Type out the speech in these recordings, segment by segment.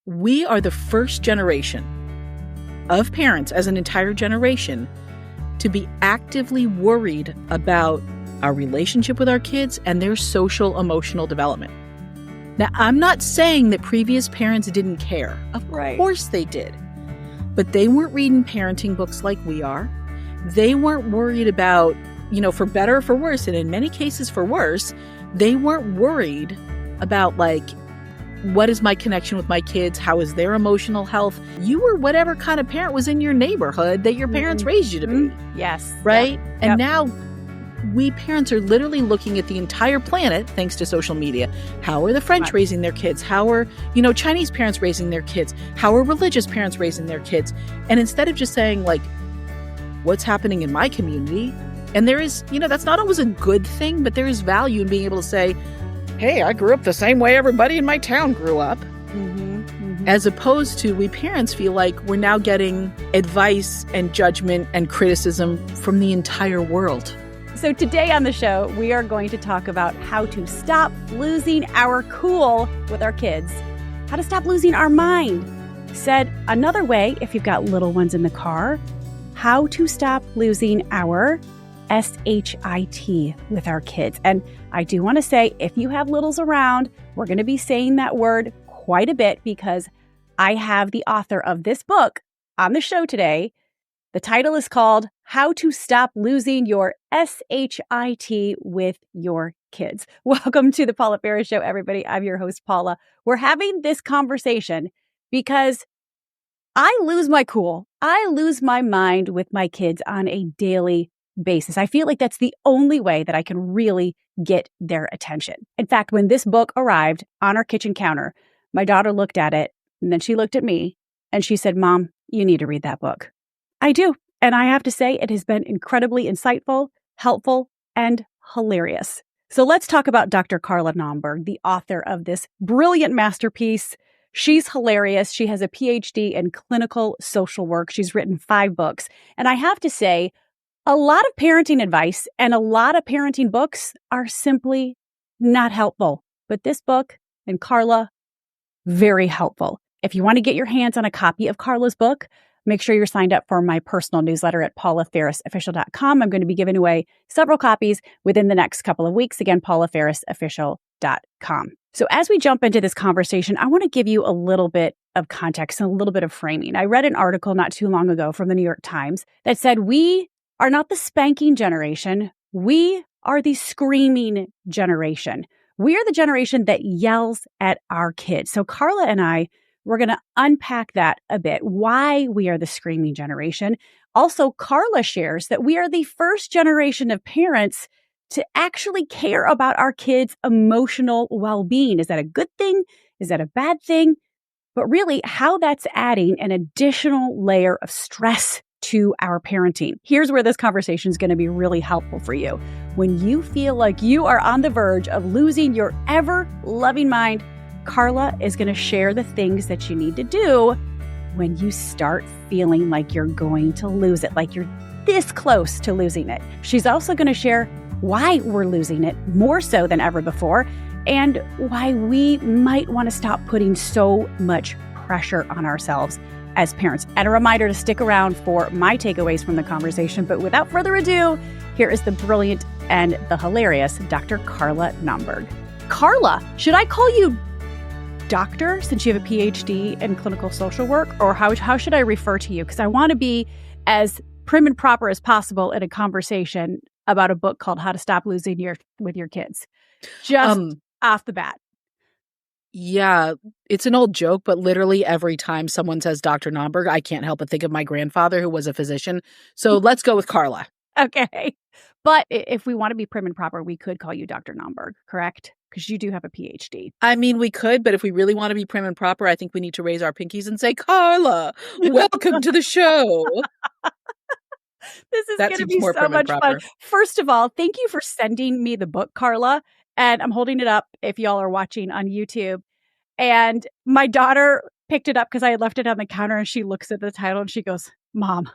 we are the first generation of parents, as an entire generation, to be actively worried about our relationship with our kids and their social emotional development. Now, I'm not saying that previous parents didn't care. Of course they did. But they weren't reading parenting books like we are. They weren't worried about, for better or for worse, and in many cases for worse, they weren't worried about what is my connection with my kids? How is their emotional health? You were whatever kind of parent was in your neighborhood that your parents raised you to be. Yes. Right? Yep. And now we parents are literally looking at the entire planet, thanks to social media. How are the French raising their kids? How are, Chinese parents raising their kids? How are religious parents raising their kids? And instead of just saying, what's happening in my community? And there is, that's not always a good thing, but there is value in being able to say, hey, I grew up the same way everybody in my town grew up. As opposed to, we parents feel like we're now getting advice and judgment and criticism from the entire world. So today on the show, we are going to talk about how to stop losing our cool with our kids, how to stop losing our mind. Said another way, if you've got little ones in the car, how to stop losing our SHIT with our kids. And I do want to say, if you have littles around, we're going to be saying that word quite a bit because I have the author of this book on the show today. The title is called How to Stop Losing Your SHIT with Your Kids. Welcome to the Paula Ferris Show, everybody. I'm your host, Paula. We're having this conversation because I lose my cool. I lose my mind with my kids on a daily basis. I feel like that's the only way that I can really get their attention. In fact, when this book arrived on our kitchen counter, my daughter looked at it and then she looked at me and she said, Mom, you need to read that book. I do. And I have to say it has been incredibly insightful, helpful, and hilarious. So let's talk about Dr. Carla Naumburg, the author of this brilliant masterpiece. She's hilarious. She has a PhD in clinical social work. She's written 5 books. And I have to say, a lot of parenting advice and a lot of parenting books are simply not helpful. But this book and Carla, very helpful. If you want to get your hands on a copy of Carla's book, make sure you're signed up for my personal newsletter at paulaferrisofficial.com. I'm going to be giving away several copies within the next couple of weeks. Again, paulaferrisofficial.com. So as we jump into this conversation, I want to give you a little bit of context and a little bit of framing. I read an article not too long ago from the New York Times that said we are not the spanking generation. We are the screaming generation. We are the generation that yells at our kids. So Carla and we're going to unpack that a bit, why we are the screaming generation. Also, Carla shares that we are the first generation of parents to actually care about our kids' emotional well-being. Is that a good thing? Is that a bad thing? But really, how that's adding an additional layer of stress to our parenting. Here's where this conversation is going to be really helpful for you. When you feel like you are on the verge of losing your ever-loving mind, Carla is going to share the things that you need to do when you start feeling like you're going to lose it, like you're this close to losing it. She's also going to share why we're losing it more so than ever before and why we might want to stop putting so much pressure on ourselves as parents. And a reminder to stick around for my takeaways from the conversation. But without further ado, here is the brilliant and the hilarious Dr. Carla Naumburg. Carla, should I call you doctor since you have a PhD in clinical social work? Or how should I refer to you? Because I want to be as prim and proper as possible in a conversation about a book called How to Stop Losing with Your Kids. Just off the bat. Yeah, it's an old joke, but literally every time someone says Dr. Naumburg, I can't help but think of my grandfather who was a physician. So let's go with Carla. Okay. But if we want to be prim and proper, we could call you Dr. Naumburg, correct? Because you do have a PhD. I mean, we could, but if we really want to be prim and proper, I think we need to raise our pinkies and say, Carla, welcome to the show. This is going to be so much fun. First of all, thank you for sending me the book, Carla. And I'm holding it up if y'all are watching on YouTube. And my daughter picked it up because I had left it on the counter and she looks at the title and she goes, Mom,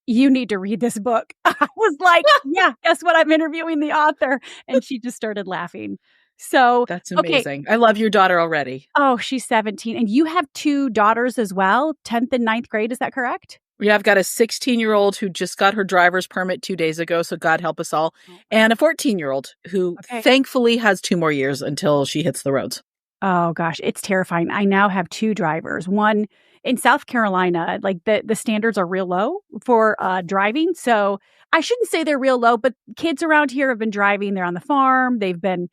you need to read this book. I was like, yeah, guess what? I'm interviewing the author. And she just started laughing. So, That's okay. amazing. I love your daughter already. Oh, she's 17. And you have two daughters as well, 10th and ninth grade. Is that correct? Yeah, I've got a 16-year-old who just got her driver's permit 2 days ago, so God help us all, Oh, and a 14-year-old who okay. thankfully has 2 more years until she hits the roads. Oh gosh, it's terrifying. I now have two drivers. One in South Carolina, like the standards are real low for driving. So I shouldn't say they're real low, but kids around here have been driving. They're on the farm. They've been,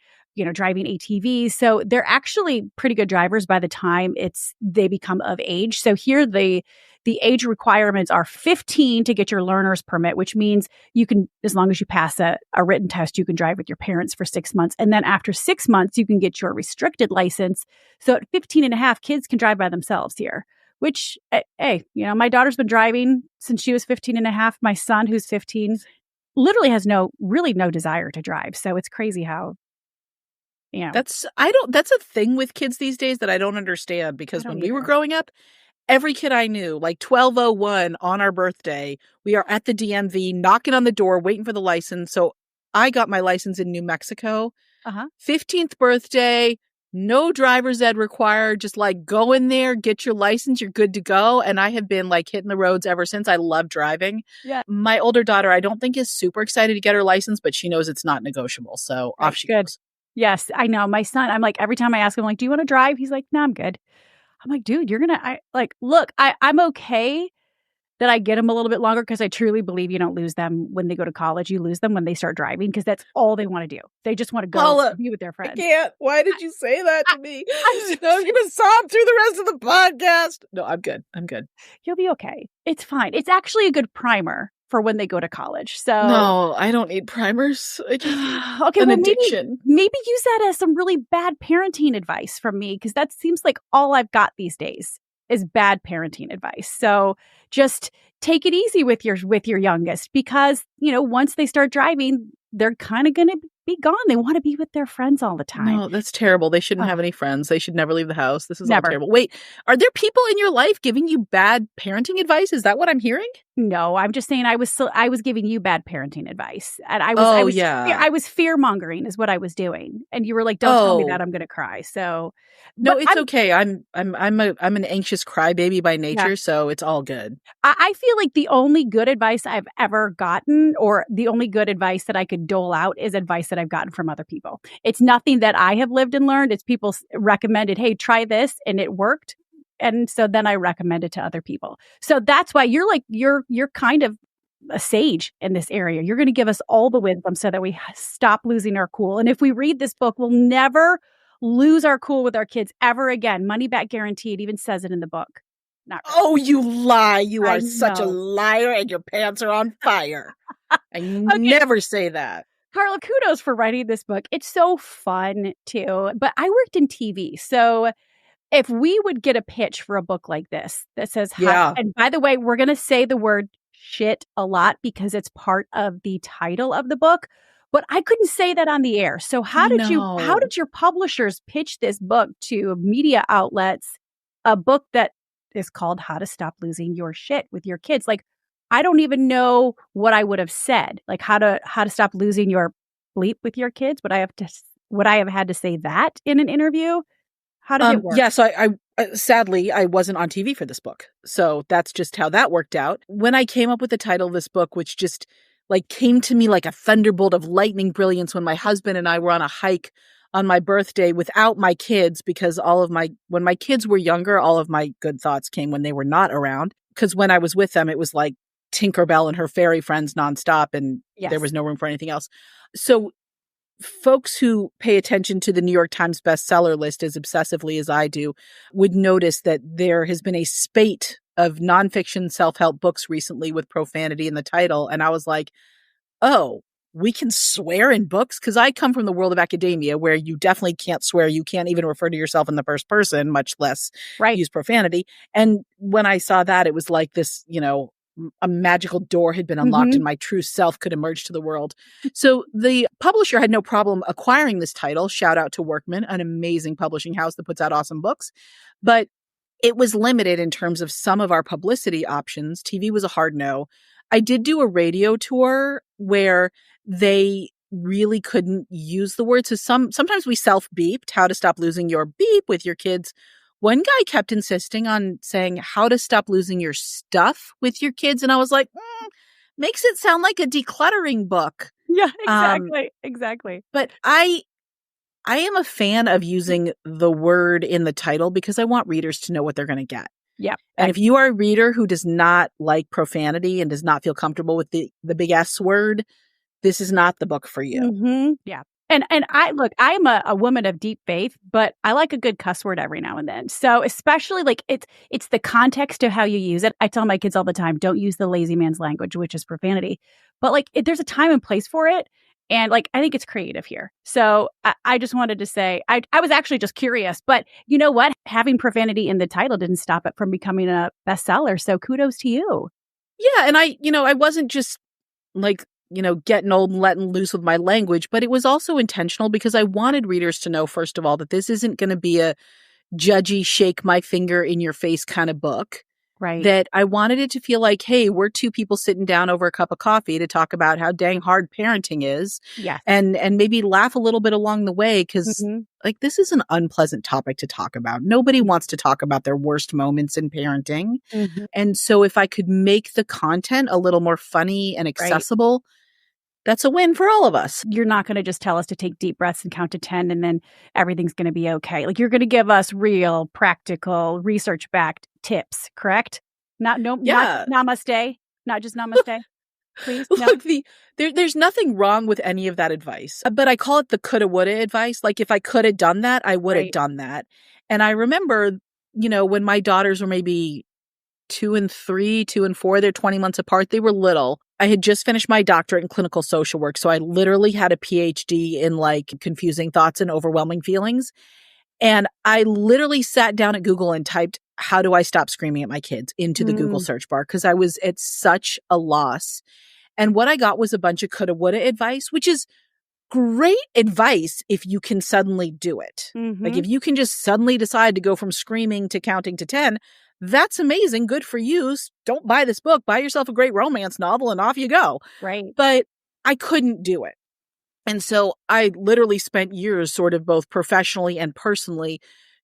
driving ATVs. So they're actually pretty good drivers by the time they become of age. So here the age requirements are 15 to get your learner's permit, which means you can, as long as you pass a written test, you can drive with your parents for 6 months. And then after 6 months, you can get your restricted license. So at 15 and a half, kids can drive by themselves here, which, hey, my daughter's been driving since she was 15 and a half. My son, who's 15, literally has really no desire to drive. So it's crazy how, That's a thing with kids these days that I don't understand, because I when don't we were either. growing up, every kid I knew, like 12:01 on our birthday, we are at the DMV knocking on the door, waiting for the license. So I got my license in New Mexico. Uh-huh. 15th birthday, no driver's ed required. Just like go in there, get your license, you're good to go. And I have been like hitting the roads ever since. I love driving. Yeah. My older daughter, I don't think is super excited to get her license, but she knows it's not negotiable. So Right. off she Good. goes. Yes, I know. My son, I'm like, every time I ask him, like, do you want to drive? He's like, no, I'm good. I'm like, dude, look, I'm okay that I get them a little bit longer because I truly believe you don't lose them when they go to college. You lose them when they start driving because that's all they want to do. They just want to go Paula, be with their I friends. can't. Why did you say that to me? I'm so I'm going to sob through the rest of the podcast. No, I'm good. I'm good. You'll be okay. It's fine. It's actually a good primer for when they go to college. So No, I don't need primers. I just need okay, an well addiction. maybe use that as some really bad parenting advice from me because that seems like all I've got these days is bad parenting advice. So just take it easy with your youngest because, once they start driving, they're kind of going to be gone. They want to be with their friends all the time. No, that's terrible. They shouldn't Ugh, have any friends. They should never leave the house. This is all never. terrible. Wait, are there people in your life giving you bad parenting advice? Is that what I'm hearing? No, I'm just saying I was giving you bad parenting advice. And Oh, yeah. I was fear-mongering is what I was doing. And you were like, "Don't tell me that, Oh, I'm going to cry." So, no, but it's okay. I'm an anxious crybaby by yeah. nature, so it's all good. I feel like the only good advice I've ever gotten or the only good advice that I could dole out is advice that I've gotten from other people. It's nothing that I have lived and learned. It's people recommended, "Hey, try this," and it worked. And so then I recommend it to other people. So that's why you're kind of a sage in this area. You're going to give us all the wisdom so that we stop losing our cool. And if we read this book, we'll never lose our cool with our kids ever again. Money back guarantee. It even says it in the book. Not really. Oh, you lie. You I are such a know. liar and your pants are on fire. I Okay. never say that. Carla, kudos for writing this book. It's so fun too. But I worked in TV. So if we would get a pitch for a book like this that says how, Yeah, and by the way, we're going to say the word shit a lot because it's part of the title of the book, but I couldn't say that on the air. So I how know. did your publishers pitch this book to media outlets, a book that is called How to Stop Losing Your Shit with Your Kids? Like, I don't even know what I would have said, like how to stop losing your bleep with your kids. Would I have had to say that in an interview? How did it work? Yeah, so I sadly I wasn't on TV for this book. So that's just how that worked out. When I came up with the title of this book, which just like came to me like a thunderbolt of lightning brilliance when my husband and I were on a hike on my birthday without my kids, because when my kids were younger, all of my good thoughts came when they were not around. Because when I was with them, it was like Tinkerbell and her fairy friends nonstop, and there Yes. was no room for anything else. So folks who pay attention to the New York Times bestseller list as obsessively as I do would notice that there has been a spate of nonfiction self-help books recently with profanity in the title. And I was like, oh, we can swear in books? Because I come from the world of academia where you definitely can't swear. You can't even refer to yourself in the first person, much less Right. use profanity. And when I saw that, it was like this, a magical door had been unlocked Mhm. and my true self could emerge to the world. So the publisher had no problem acquiring this title. Shout out to Workman, an amazing publishing house that puts out awesome books. But it was limited in terms of some of our publicity options. TV was a hard no. I did do a radio tour where they really couldn't use the word. So sometimes we self-beeped how to stop losing your beep with your kids. One guy kept insisting on saying how to stop losing your stuff with your kids. And I was like, makes it sound like a decluttering book. Yeah, exactly. But I am a fan of using the word in the title because I want readers to know what they're going to get. Yep. And if you are a reader who does not like profanity and does not feel comfortable with the big S word, this is not the book for you. Mm-hmm. Yeah. And I'm a woman of deep faith, but I like a good cuss word every now and then. So especially like it's the context of how you use it. I tell my kids all the time, don't use the lazy man's language, which is profanity. But like there's a time and place for it. And like, I think it's creative here. So I just wanted to say, I was actually just curious, but you know what? Having profanity in the title didn't stop it from becoming a bestseller. So kudos to you. Yeah. And I wasn't just like, getting old and letting loose with my language, but it was also intentional because I wanted readers to know, first of all, that this isn't going to be a judgy, shake my finger in your face kind of book. Right. That I wanted it to feel like, hey, we're two people sitting down over a cup of coffee to talk about how dang hard parenting is. Yes. And maybe laugh a little bit along the way because like this is an unpleasant topic to talk about. Nobody wants to talk about their worst moments in parenting. Mm-hmm. And so if I could make the content a little more funny and accessible, that's a win for all of us. You're not going to just tell us to take deep breaths and count to 10 and then everything's going to be okay. Like you're going to give us real, practical, research-backed tips, correct? Not namaste, not just namaste. Please. No? Look, there's nothing wrong with any of that advice, but I call it the coulda, woulda advice. Like if I could have done that, I would have done that. And I remember, when my daughters were maybe 2 and 3, 2 and 4, they're 20 months apart. They were little. I had just finished my doctorate in clinical social work. So I literally had a PhD in like confusing thoughts and overwhelming feelings. And I literally sat down at Google and typed, how do I stop screaming at my kids into the Google search bar? Because I was at such a loss. And what I got was a bunch of coulda, woulda advice, which is great advice if you can suddenly do it. Like if you can just suddenly decide to go from screaming to counting to 10, that's amazing. Good for you. Don't buy this book. Buy yourself a great romance novel and off you go. Right. But I couldn't do it. And so I literally spent years sort of both professionally and personally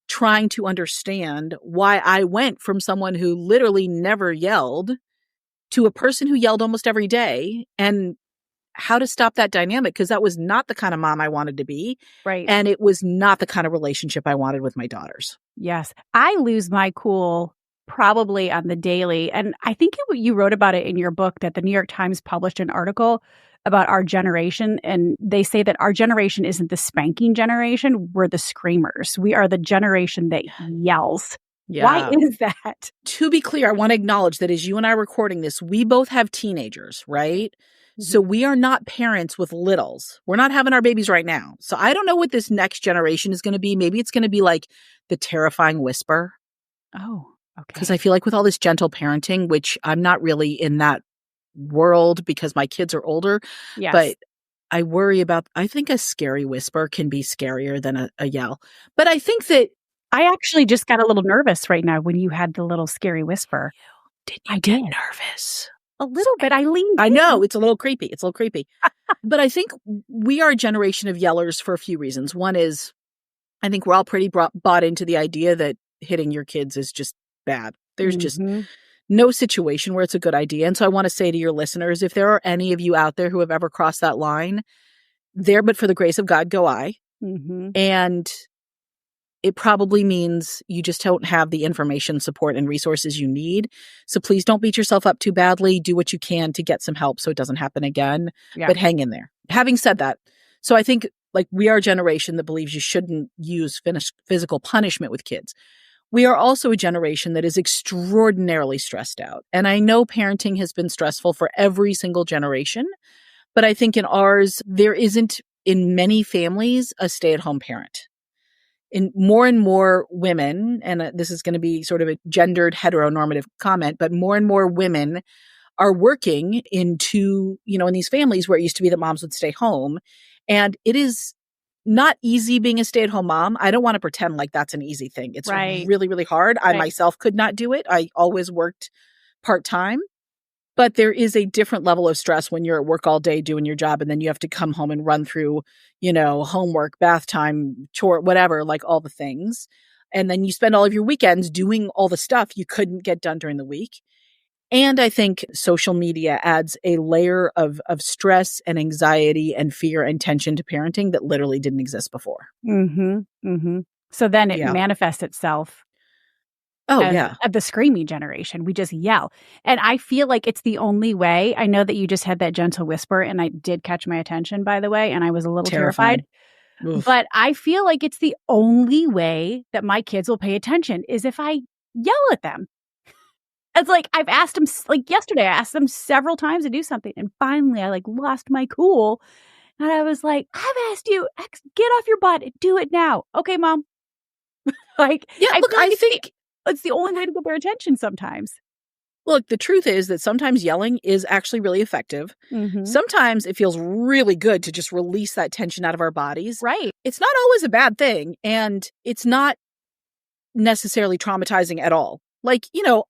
trying to understand why I went from someone who literally never yelled to a person who yelled almost every day and how to stop that dynamic, because that was not the kind of mom I wanted to be. Right. And it was not the kind of relationship I wanted with my daughters. Yes. I lose my cool probably on the daily. And I think you wrote about it in your book that the New York Times published an article about our generation. And they say that our generation isn't the spanking generation. We're the screamers. We are the generation that yells. Yeah. Why is that? To be clear, I want to acknowledge that as you and I are recording this, we both have teenagers, right? So we are not parents with littles. We're not having our babies right now. So I don't know what this next generation is going to be. Maybe it's going to be like the terrifying whisper. Oh, okay. Because I feel like with all this gentle parenting, which I'm not really in that world because my kids are older. Yes. But I worry about, I think a scary whisper can be scarier than a yell. But I think that I actually just got a little nervous right now when you had the little scary whisper. Did you get nervous? A little bit. I leaned I know. It's a little creepy. But I think we are a generation of yellers for a few reasons. One is I think we're all pretty bought into the idea that hitting your kids is just bad. There's just no situation where it's a good idea. And so I want to say to your listeners, if there are any of you out there who have ever crossed that line, there, but for the grace of God, go I. And it probably means you just don't have the information, support, and resources you need. So please don't beat yourself up too badly. Do what you can to get some help so it doesn't happen again. Yeah. But hang in there. Having said that, so I think like we are a generation that believes you shouldn't use physical punishment with kids. We are also a generation that is extraordinarily stressed out. And I know parenting has been stressful for every single generation, but I think in ours, there isn't in many families a stay-at-home parent. In more and more women, and this is going to be sort of a gendered heteronormative comment, but more and more women are working into, in these families where it used to be that moms would stay home. And it is not easy being a stay-at-home mom. I don't want to pretend like that's an easy thing. It's really, really hard. I myself could not do it. I always worked part-time. But there is a different level of stress when you're at work all day doing your job and then you have to come home and run through, homework, bath time, chore, whatever, like all the things. And then you spend all of your weekends doing all the stuff you couldn't get done during the week. And I think social media adds a layer of stress and anxiety and fear and tension to parenting that literally didn't exist before. So then it Yeah. manifests itself Oh, as yeah. the screaming generation. We just yell. And I feel like it's the only way. I know that you just had that gentle whisper, and I did catch my attention, by the way, and I was a little terrified. Terrifying. Oof. But I feel like it's the only way that my kids will pay attention is if I yell at them. It's like I've asked them, like yesterday, I asked them several times to do something. And finally, I lost my cool. And I was like, I've asked you, get off your butt and do it now. Okay, Mom. Yeah, look, I think it's the only way to get their attention sometimes. Look, the truth is that sometimes yelling is actually really effective. Sometimes it feels really good to just release that tension out of our bodies. Right. It's not always a bad thing, and it's not necessarily traumatizing at all. I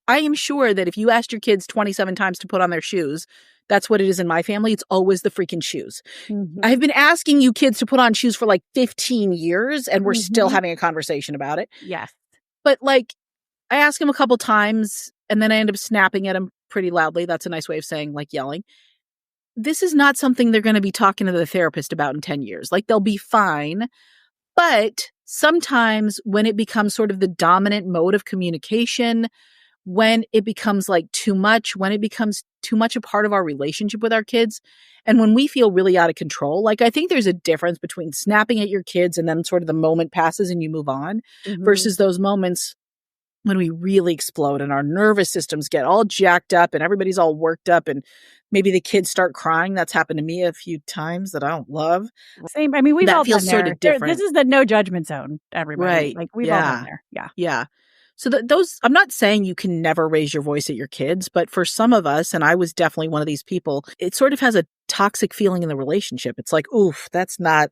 am sure that if you asked your kids 27 times to put on their shoes, that's what it is in my family. It's always the freaking shoes. I've been asking you kids to put on shoes for 15 years, and we're still having a conversation about it. Yes. But I ask them a couple times, and then I end up snapping at them pretty loudly. That's a nice way of saying yelling. This is not something they're going to be talking to the therapist about in 10 years. They'll be fine. But sometimes when it becomes sort of the dominant mode of communication, when it becomes too much, when it becomes too much a part of our relationship with our kids, and when we feel really out of control, I think there's a difference between snapping at your kids and then sort of the moment passes and you move on versus those moments when we really explode and our nervous systems get all jacked up and everybody's all worked up and maybe the kids start crying. That's happened to me a few times that I don't love. Same. I mean, we've all feels been sort there. of different. This is the no judgment zone, everybody. Right. We've all been there. Yeah. Yeah. So those, I'm not saying you can never raise your voice at your kids, but for some of us, and I was definitely one of these people, it sort of has a toxic feeling in the relationship. It's oof, that's not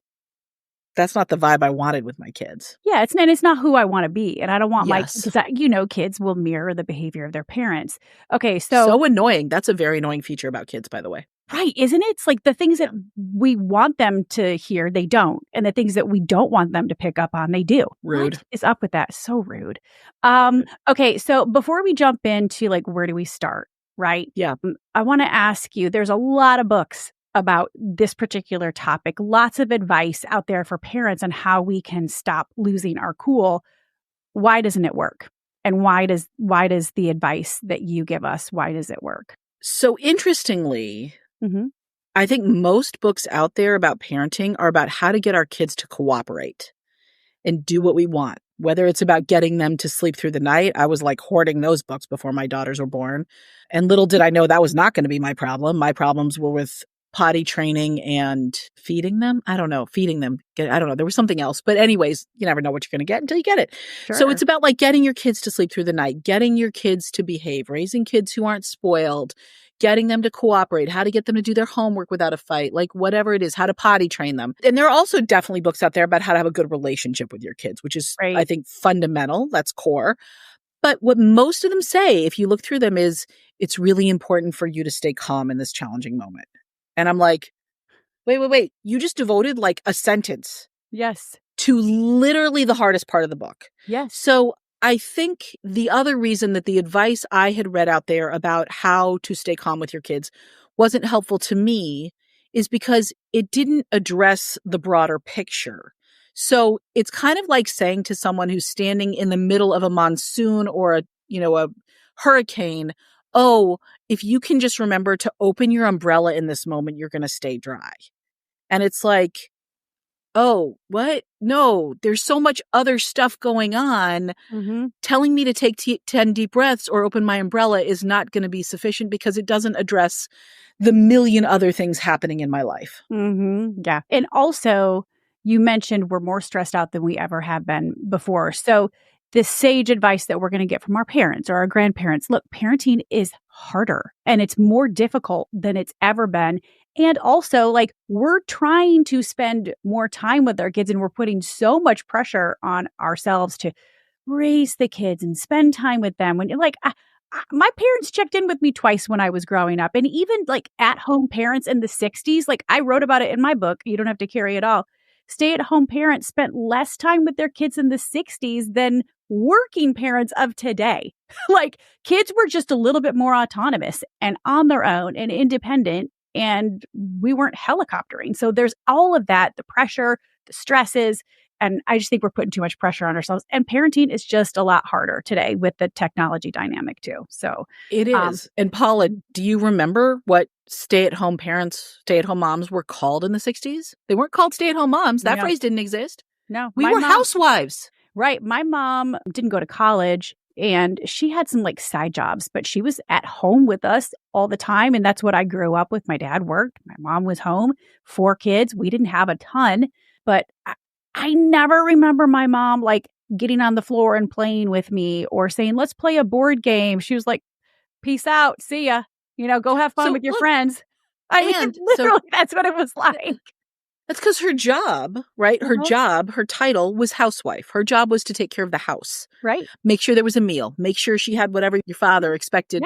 the vibe I wanted with my kids. Yeah, it's not who I want to be. And I don't want because kids will mirror the behavior of their parents. Okay, so annoying. That's a very annoying feature about kids, by the way. Right, isn't it? It's the things that we want them to hear, they don't. And the things that we don't want them to pick up on, they do. Rude. What is up with that? So rude. Okay, so before we jump into where do we start, right? Yeah. I want to ask you, there's a lot of books about this particular topic, lots of advice out there for parents on how we can stop losing our cool. Why doesn't it work? And why does the advice that you give us, why does it work? So interestingly, I think most books out there about parenting are about how to get our kids to cooperate and do what we want. Whether it's about getting them to sleep through the night. I was hoarding those books before my daughters were born. And little did I know that was not going to be my problem. My problems were with potty training and feeding them. I don't know, feeding them. I don't know. There was something else. But anyways, you never know what you're going to get until you get it. Sure. So it's about getting your kids to sleep through the night, getting your kids to behave, raising kids who aren't spoiled, getting them to cooperate, how to get them to do their homework without a fight, whatever it is, how to potty train them. And there are also definitely books out there about how to have a good relationship with your kids, which is, I think, fundamental. That's core. But what most of them say, if you look through them, is it's really important for you to stay calm in this challenging moment. And I'm like, wait. You just devoted a sentence. Yes. To literally the hardest part of the book. Yes. So I think the other reason that the advice I had read out there about how to stay calm with your kids wasn't helpful to me is because it didn't address the broader picture. So it's kind of like saying to someone who's standing in the middle of a monsoon or a hurricane, oh, if you can just remember to open your umbrella in this moment, you're going to stay dry. And it's oh, what? No, there's so much other stuff going on. Telling me to take 10 deep breaths or open my umbrella is not going to be sufficient because it doesn't address the million other things happening in my life. Yeah. And also, you mentioned we're more stressed out than we ever have been before. So the sage advice that we're going to get from our parents or our grandparents, look, parenting is harder and it's more difficult than it's ever been. And also, we're trying to spend more time with our kids and we're putting so much pressure on ourselves to raise the kids and spend time with them. When you're my parents checked in with me twice when I was growing up. And even like at-home parents in the 60s, like I wrote about it in my book. You don't have to carry it all. Stay-at-home parents spent less time with their kids in the 60s than working parents of today. Like kids were just a little bit more autonomous and on their own and independent, and we weren't helicoptering. So there's all of that, the pressure, the stresses. And I just think we're putting too much pressure on ourselves. And parenting is just a lot harder today with the technology dynamic too. So it is. And Paula, do you remember what stay-at-home parents, stay-at-home moms were called in the 60s? They weren't called stay-at-home moms. That phrase didn't exist. No. We were housewives. Right. My mom didn't go to college and she had some like side jobs, but she was at home with us all the time. And that's what I grew up with. My dad worked. My mom was home, 4 kids. We didn't have a ton, but I never remember my mom like getting on the floor and playing with me or saying, let's play a board game. She was like, peace out. See ya. Go have fun with your friends. Literally, that's what it was like. That's because her job, right? Her job, her title was housewife. Her job was to take care of the house. Right. Make sure there was a meal. Make sure she had whatever your father expected,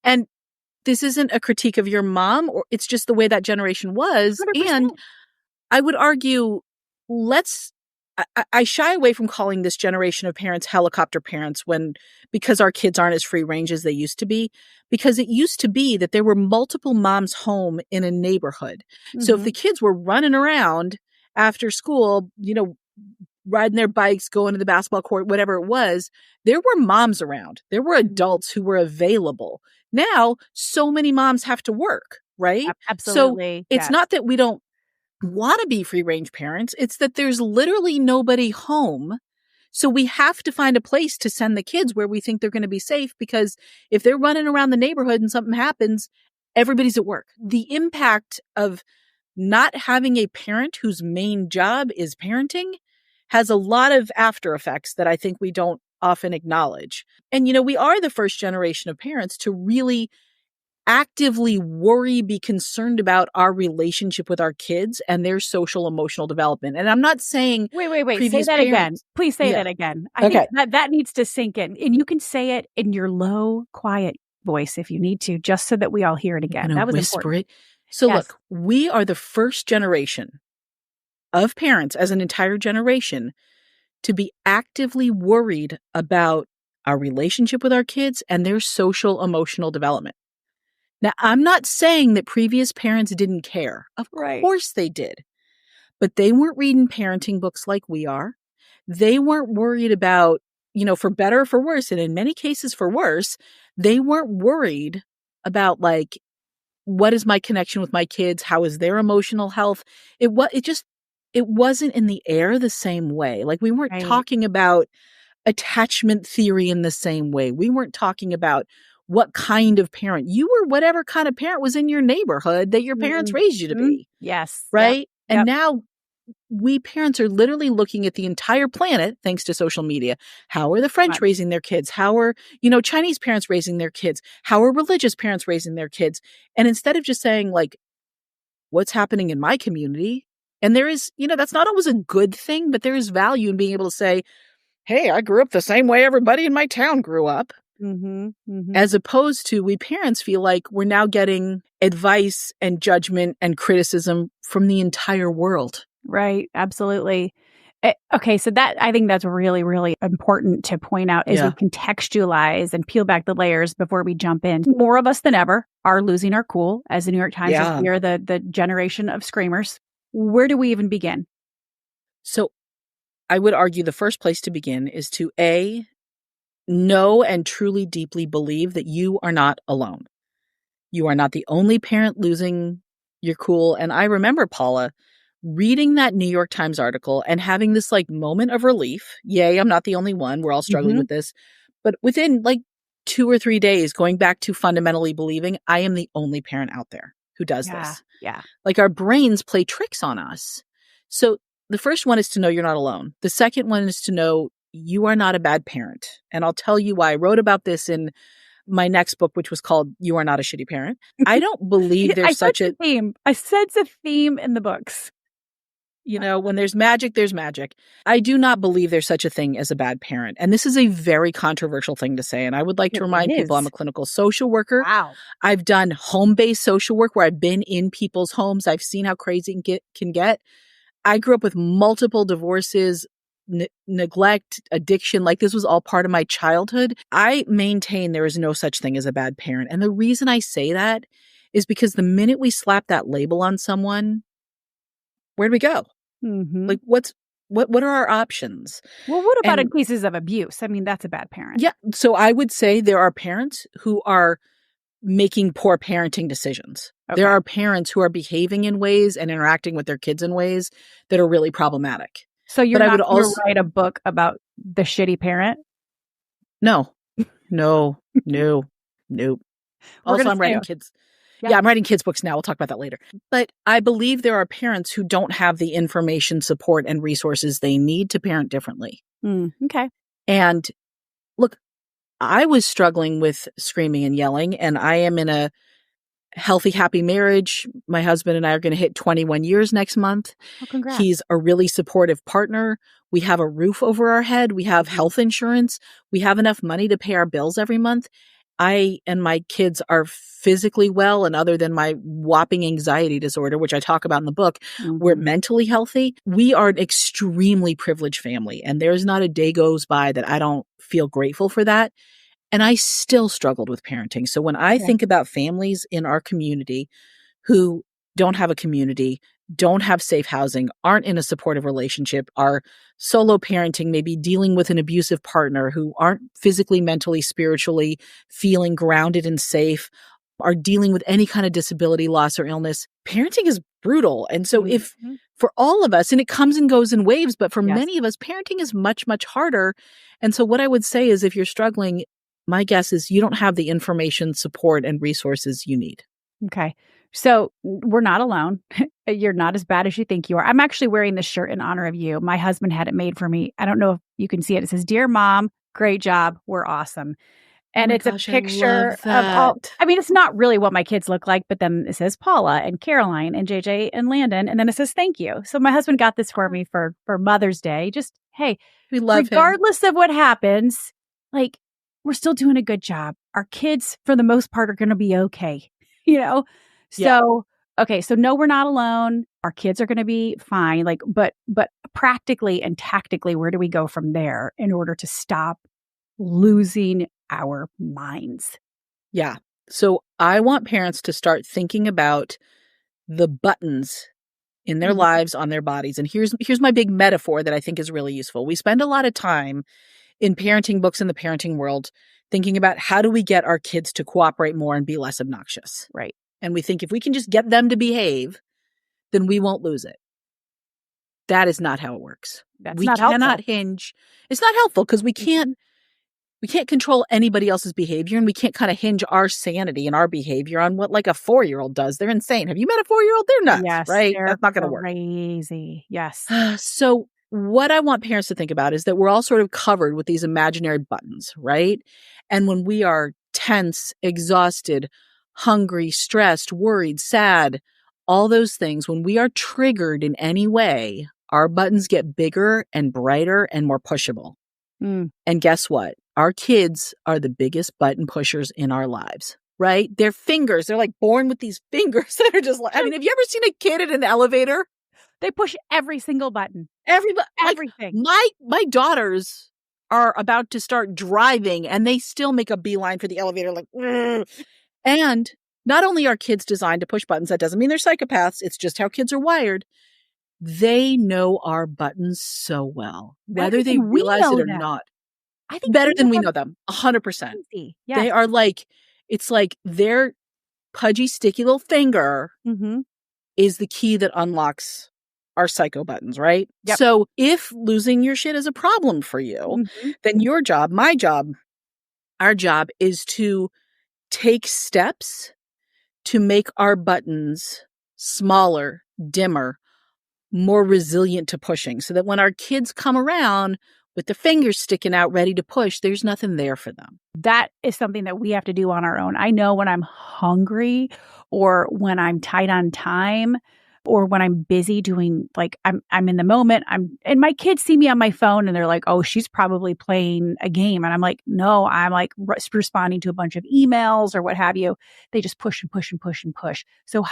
And this isn't a critique of your mom, or it's just the way that generation was. 100%. And I would argue, I shy away from calling this generation of parents helicopter parents because our kids aren't as free range as they used to be, because it used to be that there were multiple moms home in a neighborhood. Mm-hmm. So if the kids were running around after school, riding their bikes, going to the basketball court, whatever it was, there were moms around. There were adults who were available. Now, so many moms have to work, right? Absolutely. So it's not that we don't want to be free range parents. It's that there's literally nobody home. So we have to find a place to send the kids where we think they're going to be safe, because if they're running around the neighborhood and something happens, everybody's at work. The impact of not having a parent whose main job is parenting has a lot of after effects that I think we don't often acknowledge. And, we are the first generation of parents to really actively worry, be concerned about our relationship with our kids and their social emotional development. And I'm not saying wait. Say that again. Please say that again. I think that needs to sink in. And you can say it in your low, quiet voice if you need to, just so that we all hear it again. That was whisper important. It. So look, we are the first generation of parents, as an entire generation, to be actively worried about our relationship with our kids and their social emotional development. Now, I'm not saying that previous parents didn't care. Of course they did. But they weren't reading parenting books like we are. They weren't worried about, for better or for worse, and in many cases for worse, they weren't worried about like, what is my connection with my kids? How is their emotional health? It wasn't in the air the same way. Like we weren't talking about attachment theory in the same way. We weren't talking about what kind of parent you were, whatever kind of parent was in your neighborhood that your parents raised you to be. Yes. Right. Yep. And now we parents are literally looking at the entire planet, thanks to social media. How are the French raising their kids? How are, Chinese parents raising their kids? How are religious parents raising their kids? And instead of just saying like, what's happening in my community? And there is, that's not always a good thing, but there is value in being able to say, hey, I grew up the same way everybody in my town grew up. As opposed to, we parents feel like we're now getting advice and judgment and criticism from the entire world. Right. Absolutely. Okay. So I think that's really, really important to point out as we contextualize and peel back the layers before we jump in. More of us than ever are losing our cool. As the New York Times says, we are the generation of screamers. Where do we even begin? So I would argue the first place to begin is to know and truly deeply believe that you are not alone. You are not the only parent losing your cool. And I remember, Paula, reading that New York Times article and having this like moment of relief. Yay, I'm not the only one. We're all struggling with this. But within like 2 or 3 days, going back to fundamentally believing I am the only parent out there who does this. Yeah. Like our brains play tricks on us. So the first one is to know you're not alone. The second one is to know you are not a bad parent. And I'll tell you why. I wrote about this in my next book, which was called You Are Not a Shitty Parent. I don't believe there's such a theme. I sense a theme in the books. When there's magic. I do not believe there's such a thing as a bad parent. And this is a very controversial thing to say. And I would like to remind people I'm a clinical social worker. Wow. I've done home-based social work where I've been in people's homes. I've seen how crazy it can get. I grew up with multiple divorces, neglect, addiction. Like this was all part of my childhood. I maintain there is no such thing as a bad parent. And the reason I say that is because the minute we slap that label on someone, where do we go? Mm-hmm. Like what are our options? Well, what about in cases of abuse? I mean, that's a bad parent. Yeah. So I would say there are parents who are making poor parenting decisions. Okay. There are parents who are behaving in ways and interacting with their kids in ways that are really problematic. So you're not going to write a book about the shitty parent? No. Also, I'm writing kids. Yeah, I'm writing kids' books now. We'll talk about that later. But I believe there are parents who don't have the information, support, and resources they need to parent differently. Okay. And look, I was struggling with screaming and yelling, and I am in a healthy, happy marriage. My husband and I are going to hit 21 years next month. Oh, congrats. He's a really supportive partner. We have a roof over our head. We have health insurance. We have enough money to pay our bills every month. I and my kids are physically well, and other than my whopping anxiety disorder, which I talk about in the book, we're mentally healthy. We are an extremely privileged family, and there's not a day goes by that I don't feel grateful for that. And I still struggled with parenting. So when I think about families in our community who don't have a community, don't have safe housing, aren't in a supportive relationship, are solo parenting, maybe dealing with an abusive partner, who aren't physically, mentally, spiritually feeling grounded and safe, are dealing with any kind of disability, loss, or illness, parenting is brutal. And so if for all of us, and it comes and goes in waves, but for many of us, parenting is much, much harder. And so what I would say is if you're struggling, my guess is you don't have the information, support, and resources you need. Okay. So we're not alone. You're not as bad as you think you are. I'm actually wearing this shirt in honor of you. My husband had it made for me. I don't know if you can see it. It says, "Dear Mom, great job. We're awesome." And it's a picture of all. I mean, it's not really what my kids look like, but then it says Paula and Caroline and JJ and Landon. And then it says, "Thank you." So my husband got this for me for Mother's Day. Just, hey, we love regardless of what happens, like, we're still doing a good job. Our kids, for the most part, are going to be okay, So, okay. So no, we're not alone. Our kids are going to be fine. Like, but practically and tactically, where do we go from there in order to stop losing our minds? Yeah. So I want parents to start thinking about the buttons in their lives, on their bodies. And here's my big metaphor that I think is really useful. We spend a lot of time in parenting books in the parenting world thinking about how do we get our kids to cooperate more and be less obnoxious. Right. And we think if we can just get them to behave, then we won't lose it. That is not how it works. That's not helpful. It's not helpful because we can't control anybody else's behavior, and we can't kind of hinge our sanity and our behavior on what like a 4-year-old does. They're insane. Have you met a 4-year-old? They're nuts, yes, right? That's not going to work. Crazy. Yes. So what I want parents to think about is that we're all sort of covered with these imaginary buttons, right? And when we are tense, exhausted, hungry, stressed, worried, sad, all those things, when we are triggered in any way, our buttons get bigger and brighter and more pushable. And guess what? Our kids are the biggest button pushers in our lives, right? Their fingers, they're like born with these fingers that are just like, I mean, have you ever seen a kid in an elevator? They push every single button. Everything. Like, my daughters are about to start driving and they still make a beeline for the elevator like, "Ugh." And not only are kids designed to push buttons, that doesn't mean they're psychopaths. It's just how kids are wired. They know our buttons so well, whether they realize it or not. I think better than we know them, 100%. Yes. They are like, it's like their pudgy, sticky little finger is the key that unlocks our psycho buttons, right? Yep. So if losing your shit is a problem for you, then your job, my job, our job is to take steps to make our buttons smaller, dimmer, more resilient to pushing, so that when our kids come around with their fingers sticking out ready to push, there's nothing there for them. That is something that we have to do on our own. I know when I'm hungry or when I'm tight on time, or when I'm busy doing, like, I'm in the moment, and my kids see me on my phone and they're like, "Oh, she's probably playing a game." And I'm like, "No, I'm like responding to a bunch of emails or what have you." They just push and push and push and push. So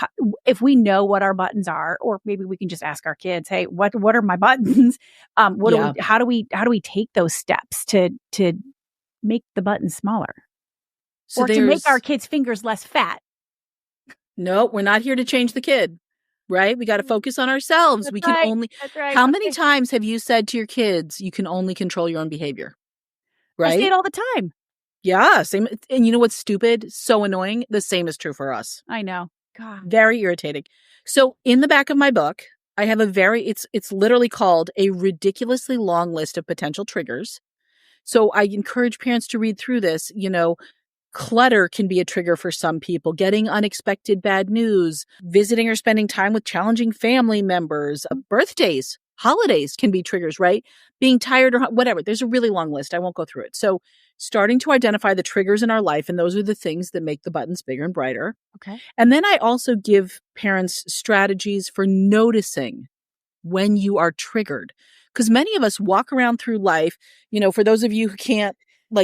if we know what our buttons are, or maybe we can just ask our kids, "Hey, what are my buttons?" What do we, Yeah. how do we take those steps to make the buttons smaller, So or to make our there's kids' fingers less fat? no, we're not here to change the kid, right? We got to focus on ourselves. That's We can right. only, That's right. how many Okay. times have you said to your kids, you can only control your own behavior, I say right? it all the time. Yeah. Same. And you know what's stupid? So annoying. The same is true for us. I know. God. Very irritating. So in the back of my book, I have it's literally called a ridiculously long list of potential triggers. So I encourage parents to read through this. Clutter can be a trigger for some people. Getting unexpected bad news, visiting or spending time with challenging family members, birthdays, holidays can be triggers, right? Being tired or whatever. There's a really long list. I won't go through it. So starting to identify the triggers in our life, and those are the things that make the buttons bigger and brighter. Okay. And then I also give parents strategies for noticing when you are triggered. Because many of us walk around through life, for those of you who can't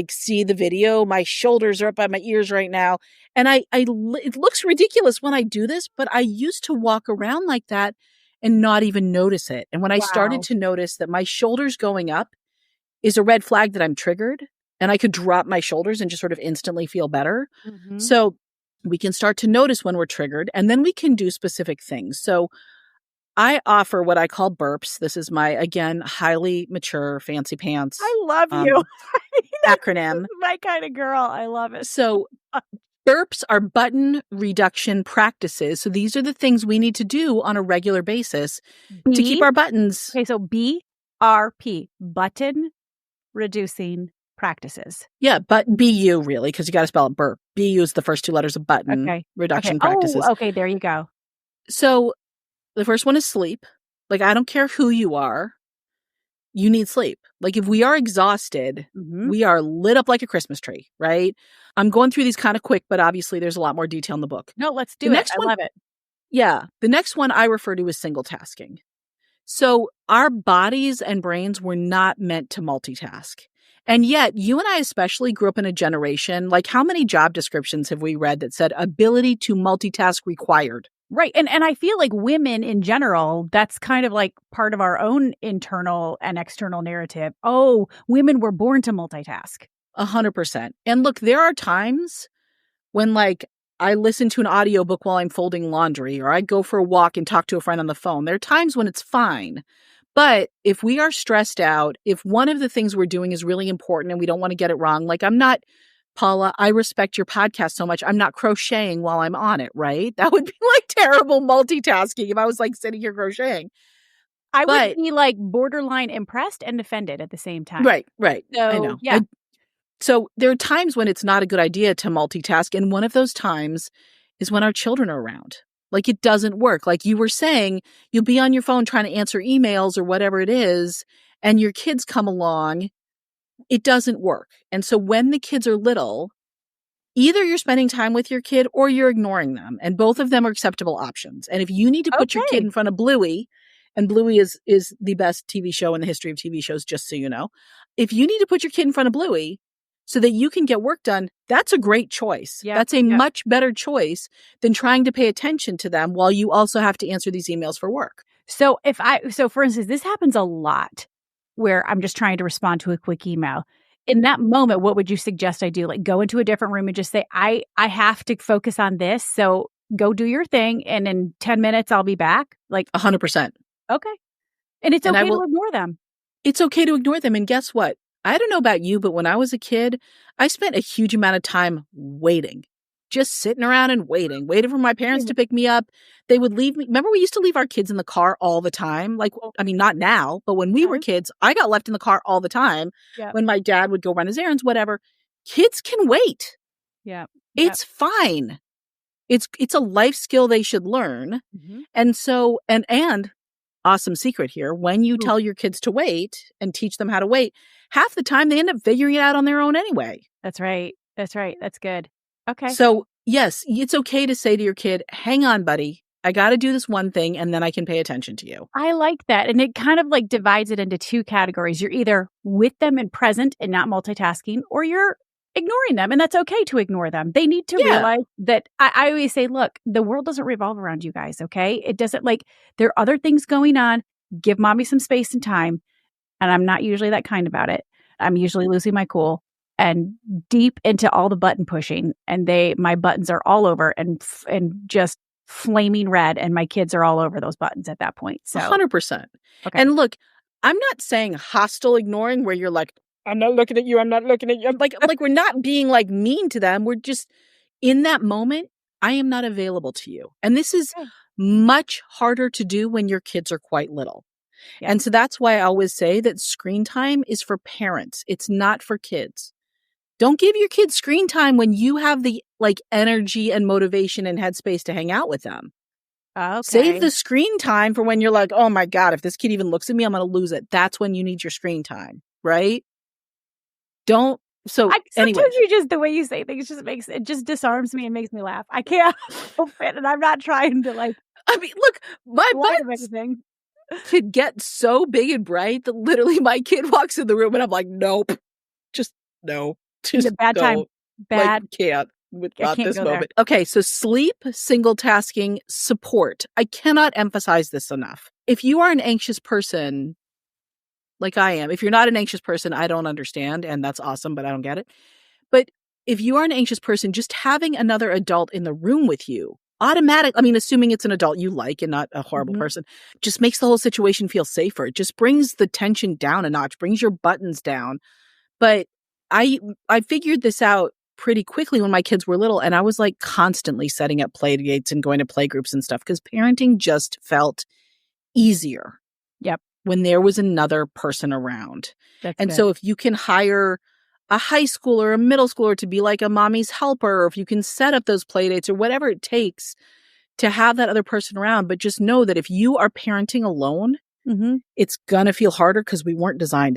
see the video, my shoulders are up by my ears right now. And it looks ridiculous when I do this, but I used to walk around like that and not even notice it. And when I started Wow. to notice that my shoulders going up is a red flag that I'm triggered, and I could drop my shoulders and just sort of instantly feel better. Mhm. So we can start to notice when we're triggered, and then we can do specific things. So I offer what I call burps. This is my, again, highly mature, fancy pants I love you. acronym. My kind of girl. I love it. So burps are button reduction practices. So these are the things we need to do on a regular basis to keep our buttons. Okay, so BRP, button reducing practices. Yeah, but BU really, because you got to spell it burp. BU is the first two letters of button Okay. reduction Okay. practices. Oh, okay. There you go. So the first one is sleep. I don't care who you are, you need sleep. If we are exhausted, we are lit up like a Christmas tree, right? I'm going through these kind of quick, but obviously there's a lot more detail in the book. No, let's do The it. next I one, love it. yeah. The next one I refer to as single tasking. So our bodies and brains were not meant to multitask. And yet, you and I especially grew up in a generation, how many job descriptions have we read that said ability to multitask required? Right. And I feel like women in general, that's kind of like part of our own internal and external narrative. Oh, women were born to multitask. 100%. And look, there are times when I listen to an audiobook while I'm folding laundry, or I go for a walk and talk to a friend on the phone. There are times when it's fine. But if we are stressed out, if one of the things we're doing is really important and we don't want to get it wrong, I'm not, Paula, I respect your podcast so much, I'm not crocheting while I'm on it, right? That would be terrible multitasking if I was sitting here crocheting. I would be borderline impressed and offended at the same time. Right. So, I know. yeah. So there are times when it's not a good idea to multitask. And one of those times is when our children are around. It doesn't work. Like you were saying, you'll be on your phone trying to answer emails or whatever it is, and your kids come along. It doesn't work. And so when the kids are little, either you're spending time with your kid or you're ignoring them. And both of them are acceptable options. And if you need to put your kid in front of Bluey, and Bluey is the best TV show in the history of TV shows, just so you know. If you need to put your kid in front of Bluey so that you can get work done, that's a great choice. Yep, That's a much better choice than trying to pay attention to them while you also have to answer these emails for work. So for instance, this happens a lot where I'm just trying to respond to a quick email. In that moment, what would you suggest I do? Go into a different room and just say, I have to focus on this. So go do your thing. And in 10 minutes, I'll be back. 100%. Okay. And it's okay to ignore them. It's okay to ignore them. And guess what? I don't know about you, but when I was a kid, I spent a huge amount of time waiting, just sitting around and waiting for my parents to pick me up. They would leave me. Remember, we used to leave our kids in the car all the time. Not now, but when we were kids, I got left in the car all the time. Yep. When my dad would go run his errands, whatever. Kids can wait. Yeah. It's fine. It's a life skill they should learn. Mm-hmm. And so, and awesome secret here, when you tell your kids to wait and teach them how to wait, half the time they end up figuring it out on their own anyway. That's right. That's good. Okay. So yes, it's okay to say to your kid, hang on, buddy. I got to do this one thing and then I can pay attention to you. I like that. And it kind of like divides it into two categories. You're either with them and present and not multitasking, or you're ignoring them. And that's okay to ignore them. They need to realize that I always say, look, the world doesn't revolve around you guys. Okay. It doesn't, like, there are other things going on. Give mommy some space and time. And I'm not usually that kind about it. I'm usually losing my cool and deep into all the button pushing. And my buttons are all over and just flaming red, and my kids are all over those buttons at that point. So 100%. Okay. And look, I'm not saying hostile ignoring where you're like, I'm not looking at you. I'm not looking at you. Like we're not being like mean to them. We're just in that moment. I am not available to you. And this is much harder to do when your kids are quite little. Yeah. And so that's why I always say that screen time is for parents. It's not for kids. Don't give your kids screen time when you have the energy and motivation and headspace to hang out with them. Okay. Save the screen time for when you're like, oh my God, if this kid even looks at me, I'm going to lose it. That's when you need your screen time, right? Sometimes you just, the way you say things it just disarms me and makes me laugh. I can't help it, and I'm not trying to look, my buttons could get so big and bright that literally my kid walks in the room and I'm like, nope, just no. Just a bad time. Bad. Can't without this moment. There. Okay, so sleep, single tasking, support. I cannot emphasize this enough. If you are an anxious person, like I am, if you're not an anxious person, I don't understand, and that's awesome, but I don't get it. But if you are an anxious person, just having another adult in the room with you, assuming it's an adult you like and not a horrible person, just makes the whole situation feel safer. It just brings the tension down a notch, brings your buttons down. But I figured this out pretty quickly when my kids were little, and I was like constantly setting up play dates and going to play groups and stuff because parenting just felt easier. Yep. When there was another person around. So if you can hire a high schooler or a middle schooler to be like a mommy's helper, or if you can set up those play dates or whatever it takes to have that other person around, but just know that if you are parenting alone, it's going to feel harder because we weren't designed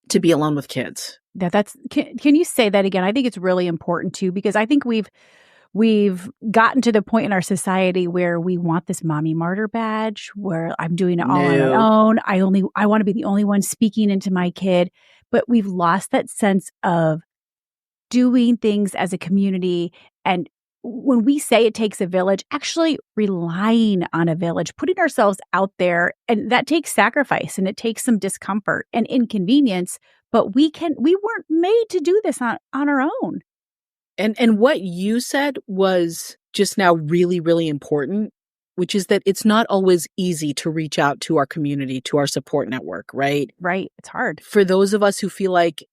to be alone with kids. Can you say that again? I think it's really important too, because I think we've gotten to the point in our society where we want this mommy martyr badge, where I'm doing it all on my own. I want to be the only one speaking into my kid, but we've lost that sense of doing things as a community. And when we say it takes a village, actually relying on a village, putting ourselves out there, and that takes sacrifice and it takes some discomfort and inconvenience, but we weren't made to do this on our own. And what you said was just now really, really important, which is that it's not always easy to reach out to our community, to our support network, right? Right. It's hard. For those of us who feel like,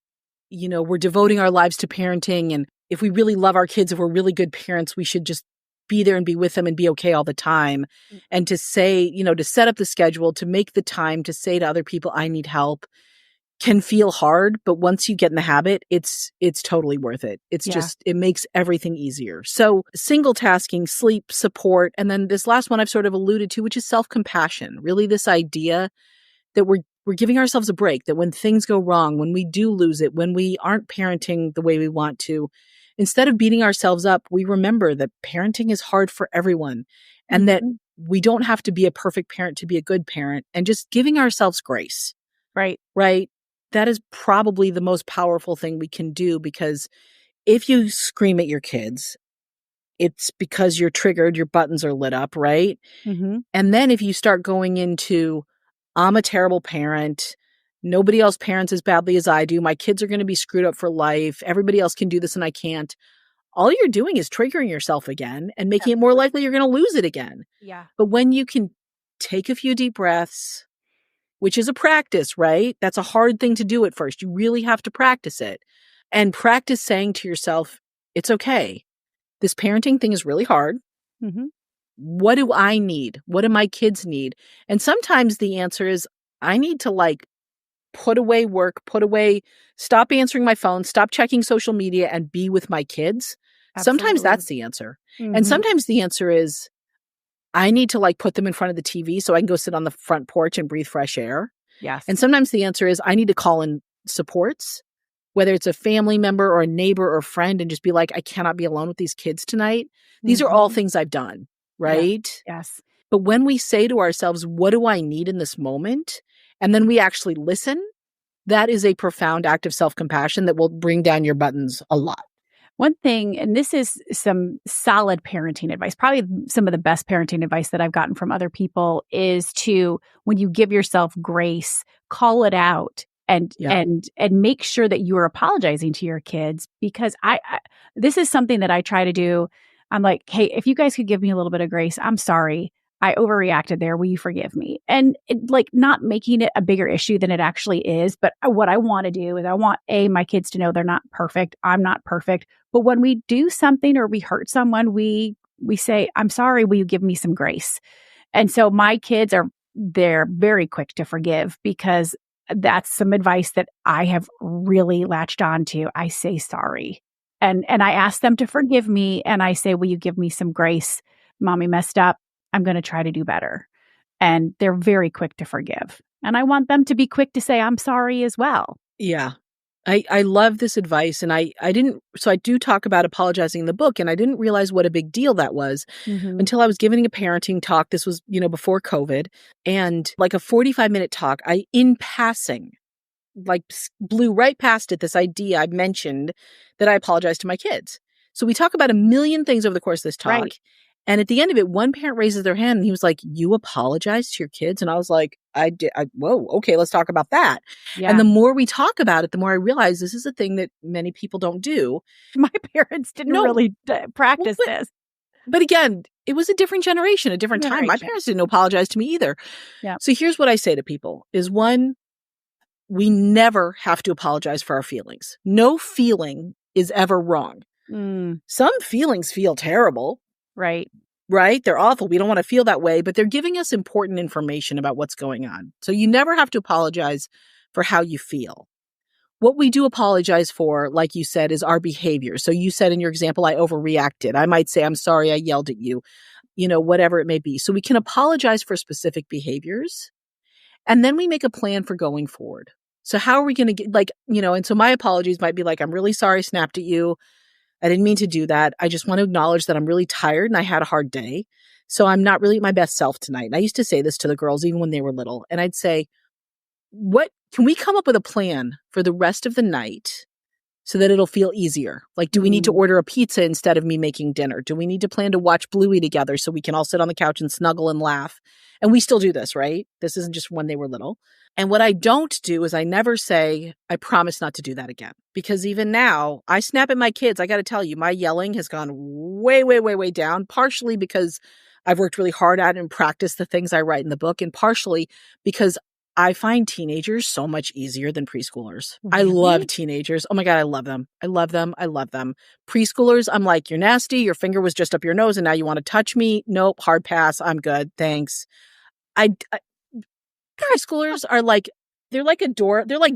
we're devoting our lives to parenting, and if we really love our kids, if we're really good parents, we should just be there and be with them and be okay all the time. And to say, to set up the schedule, to make the time, to say to other people, I need help, can feel hard, but once you get in the habit, it's totally worth it. It's just, it makes everything easier. So single tasking, sleep, support, and then this last one I've sort of alluded to, which is self-compassion. Really this idea that we're giving ourselves a break, that when things go wrong, when we do lose it, when we aren't parenting the way we want to, instead of beating ourselves up, we remember that parenting is hard for everyone and that we don't have to be a perfect parent to be a good parent, and just giving ourselves grace. Right. Right. That is probably the most powerful thing we can do, because if you scream at your kids, it's because you're triggered, your buttons are lit up, right? And then if you start going into, I'm a terrible parent, nobody else parents as badly as I do, my kids are going to be screwed up for life, everybody else can do this and I can't, all you're doing is triggering yourself again and making it more likely you're going to lose it again. Yeah. But when you can take a few deep breaths, which is a practice, right? That's a hard thing to do at first. You really have to practice it. And practice saying to yourself, it's okay. This parenting thing is really hard. What do I need? What do my kids need? And sometimes the answer is, I need to put away work, stop answering my phone, stop checking social media, and be with my kids. Absolutely. Sometimes that's the answer. And sometimes the answer is, I need to put them in front of the TV so I can go sit on the front porch and breathe fresh air. Yes. And sometimes the answer is, I need to call in supports, whether it's a family member or a neighbor or friend, and just be like, I cannot be alone with these kids tonight. These are all things I've done. right? Yes. But when we say to ourselves, what do I need in this moment? And then we actually listen, that is a profound act of self-compassion that will bring down your buttons a lot. One thing, and this is some solid parenting advice, probably some of the best parenting advice that I've gotten from other people, is to, when you give yourself grace, call it out and make sure that you are apologizing to your kids. Because I this is something that I try to do. I'm like, hey, if you guys could give me a little bit of grace, I'm sorry. I overreacted there. Will you forgive me? And not making it a bigger issue than it actually is. But what I want to do is I want my kids to know they're not perfect. I'm not perfect. But when we do something or we hurt someone, we say, I'm sorry, will you give me some grace? And so my kids they're very quick to forgive, because that's some advice that I have really latched on to. I say sorry. And I ask them to forgive me. And I say, will you give me some grace? Mommy messed up. I'm going to try to do better. And they're very quick to forgive. And I want them to be quick to say, I'm sorry as well. Yeah. I love this advice. And I do talk about apologizing in the book, and I didn't realize what a big deal that was until I was giving a parenting talk. This was, before COVID, and like a 45-minute talk, I, in passing, blew right past it, this idea I mentioned that I apologize to my kids. So we talk about a million things over the course of this talk. Right. And at the end of it, one parent raises their hand and he was like, you apologize to your kids? And I was like, I did. Whoa, okay, let's talk about that. Yeah. And the more we talk about it, the more I realize this is a thing that many people don't do. My parents didn't really practice this. But again, it was a different generation, a different time. My parents didn't apologize to me either. Yeah. So here's what I say to people is, one, we never have to apologize for our feelings. No feeling is ever wrong. Some feelings feel terrible. Right? They're awful. We don't want to feel that way, but they're giving us important information about what's going on. So you never have to apologize for how you feel. What we do apologize for, like you said, is our behavior. So you said in your example, I overreacted. I might say, I'm sorry, I yelled at you, whatever it may be. So we can apologize for specific behaviors. And then we make a plan for going forward. So how are we going to get, and so my apologies might be like, I'm really sorry I snapped at you. I didn't mean to do that. I just want to acknowledge that I'm really tired and I had a hard day. So I'm not really at my best self tonight. And I used to say this to the girls even when they were little. And I'd say, can we come up with a plan for the rest of the night so that it'll feel easier? Like, do we need to order a pizza instead of me making dinner? Do we need to plan to watch Bluey together so we can all sit on the couch and snuggle and laugh? And we still do this, right? This isn't just when they were little. And what I don't do is I never say, I promise not to do that again. Because even now, I snap at my kids. I got to tell you, my yelling has gone way, way, way, way down, partially because I've worked really hard at it and practiced the things I write in the book, and partially because I find teenagers so much easier than preschoolers. Really? I love teenagers. Oh my God, I love them. I love them. I love them. Preschoolers, I'm like, you're nasty. Your finger was just up your nose and now you want to touch me. Nope, hard pass. I'm good. Thanks. Preschoolers are like, they're like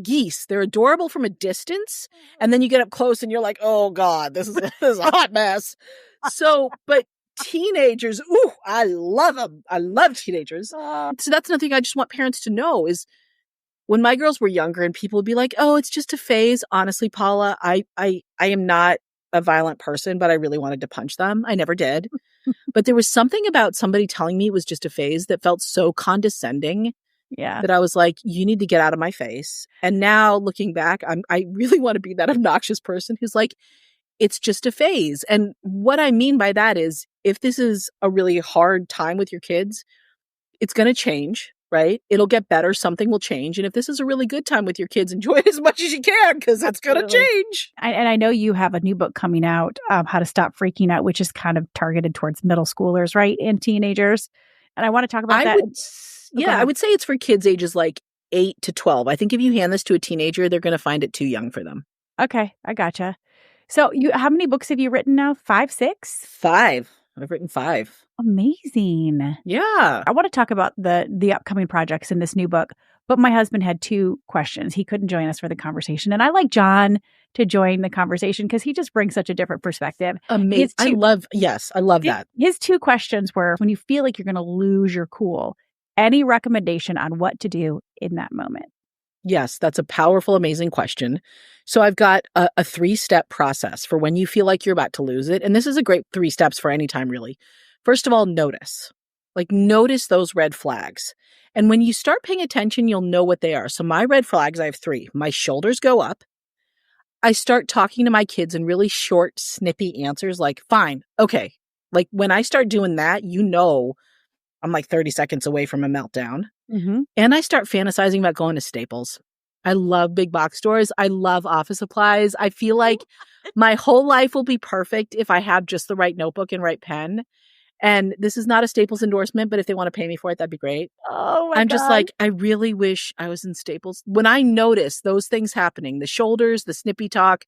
geese. They're adorable from a distance. And then you get up close and you're like, oh God, this is a hot mess. So, but teenagers, ooh, I love them. I love teenagers. So that's another thing I just want parents to know is when my girls were younger and people would be like, oh, it's just a phase. Honestly, Paula, I am not a violent person, but I really wanted to punch them. I never did. But there was something about somebody telling me it was just a phase that felt so condescending. Yeah. That I was like, you need to get out of my face. And now looking back, I really want to be that obnoxious person who's like, it's just a phase. And what I mean by that is if this is a really hard time with your kids, it's going to change, right? It'll get better. Something will change. And if this is a really good time with your kids, enjoy it as much as you can because it's going to change. And I know you have a new book coming out, How to Stop Freaking Out, which is kind of targeted towards middle schoolers, right? And teenagers. And I want to talk about that. I would say it's for kids ages like 8 to 12. I think if you hand this to a teenager, they're going to find it too young for them. Okay, I gotcha. So how many books have you written now? 5, 6? 5. I've written 5. Amazing. Yeah. I want to talk about the upcoming projects in this new book, but my husband had 2 questions. He couldn't join us for the conversation. And I like John to join the conversation because he just brings such a different perspective. Amazing. I love that. His 2 questions were, when you feel like you're going to lose your cool, any recommendation on what to do in that moment? Yes, that's a powerful, amazing question. So I've got a 3-step process for when you feel like you're about to lose it. And this is a great 3 steps for any time, really. First of all, notice. Like, notice those red flags. And when you start paying attention, you'll know what they are. So my red flags, I have 3. My shoulders go up. I start talking to my kids in really short, snippy answers like, fine, okay. Like, when I start doing that, I'm like 30 seconds away from a meltdown. Mm-hmm. And I start fantasizing about going to Staples. I love big box stores. I love office supplies. I feel like my whole life will be perfect if I have just the right notebook and right pen. And this is not a Staples endorsement, but if they want to pay me for it, that'd be great. Oh my I'm just God. like, I really wish I was in Staples. When I notice those things happening, the shoulders, the snippy talk,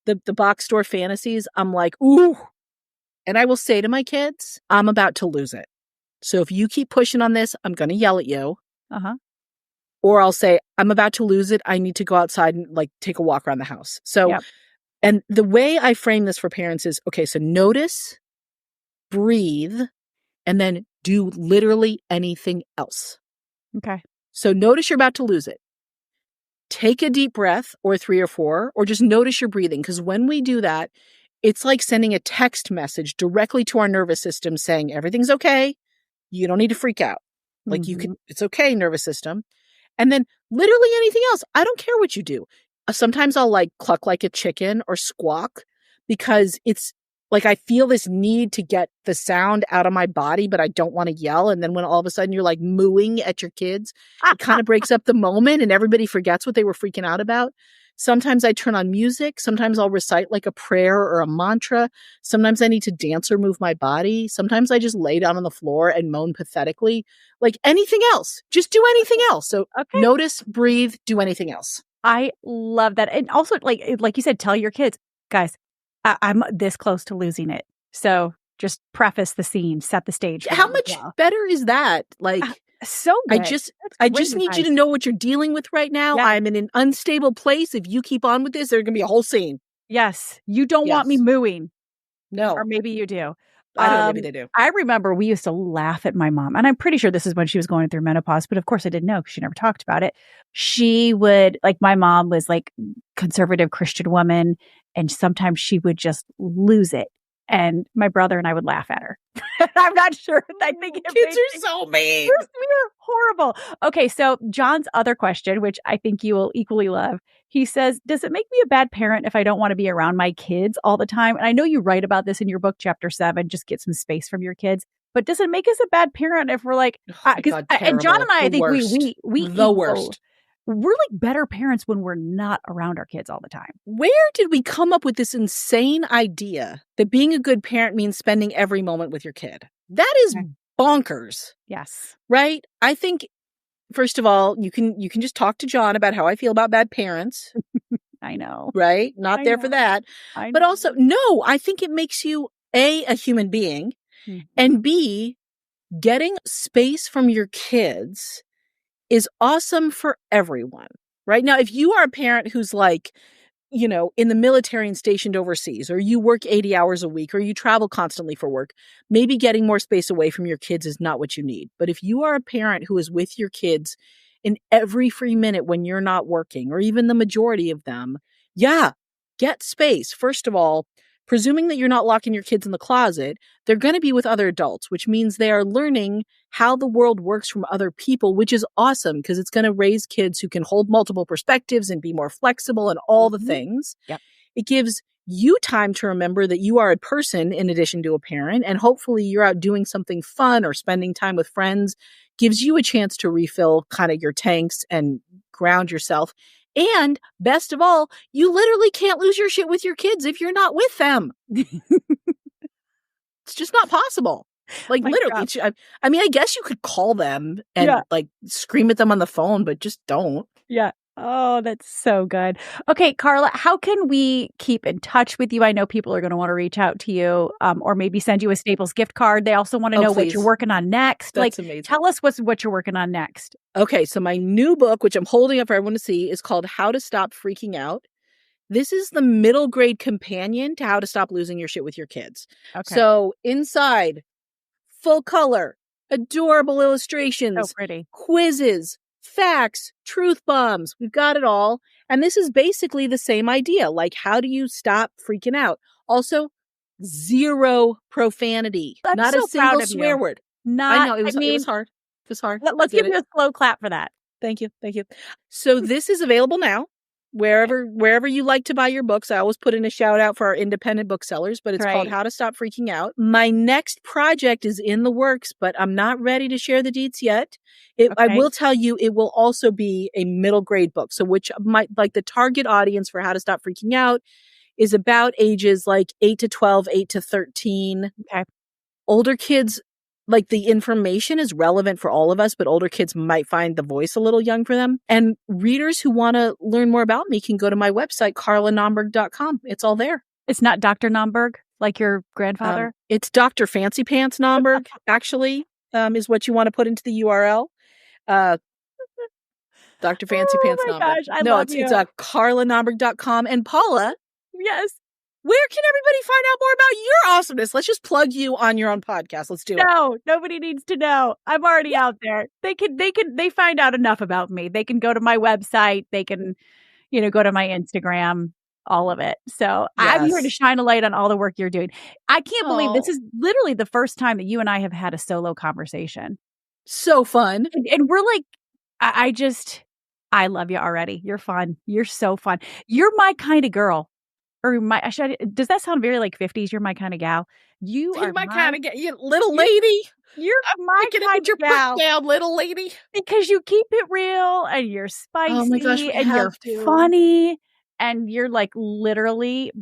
the box store fantasies, I'm like, ooh. And I will say to my kids, I'm about to lose it. So if you keep pushing on this, I'm going to yell at you. Uh-huh. Or I'll say, I'm about to lose it. I need to go outside and like take a walk around the house. So, Yep. And the way I frame this for parents is, okay, so notice, breathe, and then do literally anything else. Okay. So notice you're about to lose it. Take a deep breath, or 3 or 4, or just notice your breathing. Because when we do that, it's like sending a text message directly to our nervous system saying, everything's okay. You don't need to freak out. Like it's okay, nervous system. And then literally anything else. I don't care what you do. Sometimes I'll like cluck like a chicken or squawk because it's like I feel this need to get the sound out of my body, but I don't want to yell. And then when all of a sudden you're like mooing at your kids, it kind of breaks up the moment and everybody forgets what they were freaking out about. Sometimes I turn on music. Sometimes I'll recite like a prayer or a mantra. Sometimes I need to dance or move my body. Sometimes I just lay down on the floor and moan pathetically. Like anything else. Just do anything else. So notice, breathe, do anything else. I love that. And also, like you said, tell your kids, guys, I'm this close to losing it. So just preface the scene, set the stage. How much better is that? Like, so good. I just need you to know what you're dealing with right now. Yeah. I'm in an unstable place. If you keep on with this, there's going to be a whole scene. Yes. You don't want me mooing. No. Or maybe you do. I don't know, maybe they do. I remember we used to laugh at my mom, and I'm pretty sure this is when she was going through menopause, but of course I didn't know because she never talked about it. She would, like, my mom was like conservative Christian woman, and sometimes she would just lose it. And my brother and I would laugh at her. I'm not sure. I think kids are so mean. We're horrible. Okay, so John's other question, which I think you will equally love. He says, does it make me a bad parent if I don't want to be around my kids all the time? And I know you write about this in your book, Chapter 7, just get some space from your kids. But does it make us a bad parent if we're like, and John and I think we the worst. We're like better parents when we're not around our kids all the time. Where did we come up with this insane idea that being a good parent means spending every moment with your kid? That is bonkers. Yes. Right? I think, first of all, you can just talk to John about how I feel about bad parents. I know. Right? Not there for that. But also, no, I think it makes you, A, human being, and B, getting space from your kids is awesome for everyone, right? Now, if you are a parent who's like, you know, in the military and stationed overseas, or you work 80 hours a week, or you travel constantly for work, maybe getting more space away from your kids is not what you need. But if you are a parent who is with your kids in every free minute when you're not working, or even the majority of them, get space. First of all, presuming that you're not locking your kids in the closet, they're going to be with other adults, which means they are learning how the world works from other people, which is awesome because it's going to raise kids who can hold multiple perspectives and be more flexible and all the things. Yep. It gives you time to remember that you are a person in addition to a parent, and hopefully you're out doing something fun or spending time with friends, gives you a chance to refill kind of your tanks and ground yourself. And best of all, you literally can't lose your shit with your kids if you're not with them. It's just not possible. Like, literally. I mean, I guess you could call them and like scream at them on the phone, but just don't. Yeah. Oh, that's so good. Okay, Carla, how can we keep in touch with you? I know people are going to want to reach out to you or maybe send you a Staples gift card. They also want to know what you're working on next. That's amazing. Tell us what you're working on next. Okay, so my new book, which I'm holding up for everyone to see, is called How to Stop Freaking Out. This is the middle grade companion to How to Stop Losing Your Shit with Your Kids. Okay. So inside, full color, adorable illustrations, so pretty, quizzes, facts, truth bombs. We've got it all. And this is basically the same idea. Like, how do you stop freaking out? Also, Zero profanity. I'm Not so a single proud of swear you. word. Not, I know it was mean, hard. It was hard. let's give you a slow clap for that. Thank you. Thank you. So this is available now wherever you like to buy your books. I always put in a shout out for our independent booksellers, but it's called How to Stop Freaking Out. My next project is in the works, but I'm not ready to share the deets yet. I will tell you, it will also be a middle grade book. So which might like the target audience for How to Stop Freaking Out is about ages like 8 to 12, 8 to 13. Okay. Older kids, like the information is relevant for all of us, but older kids might find the voice a little young for them. And readers who want to learn more about me can go to my website, carlanaumburg.com. It's all there. It's not Dr. Naumburg, like your grandfather? It's Dr. Fancy Pants Naumburg, actually, is what you want to put into the URL. Dr. Fancy Pants Naumburg. Gosh, I love you. It's carlanaumburg.com. And Paula. Yes. Where can everybody find out more about your awesomeness? Let's just plug you on your own podcast. Let's do it. No, nobody needs to know. I'm already out there. They find out enough about me. They can go to my website. They can, go to my Instagram, all of it. So I'm here to shine a light on all the work you're doing. I can't believe this is literally the first time that you and I have had a solo conversation. So fun. And we're like, I love you already. You're fun. You're so fun. You're my kind of girl. Or does that sound very like 50s? You're my kind of gal. You're my kind of gal. You little lady. You're my kind of gal. Down, little lady. Because you keep it real and you're spicy oh my gosh, and you're funny. And you're like literally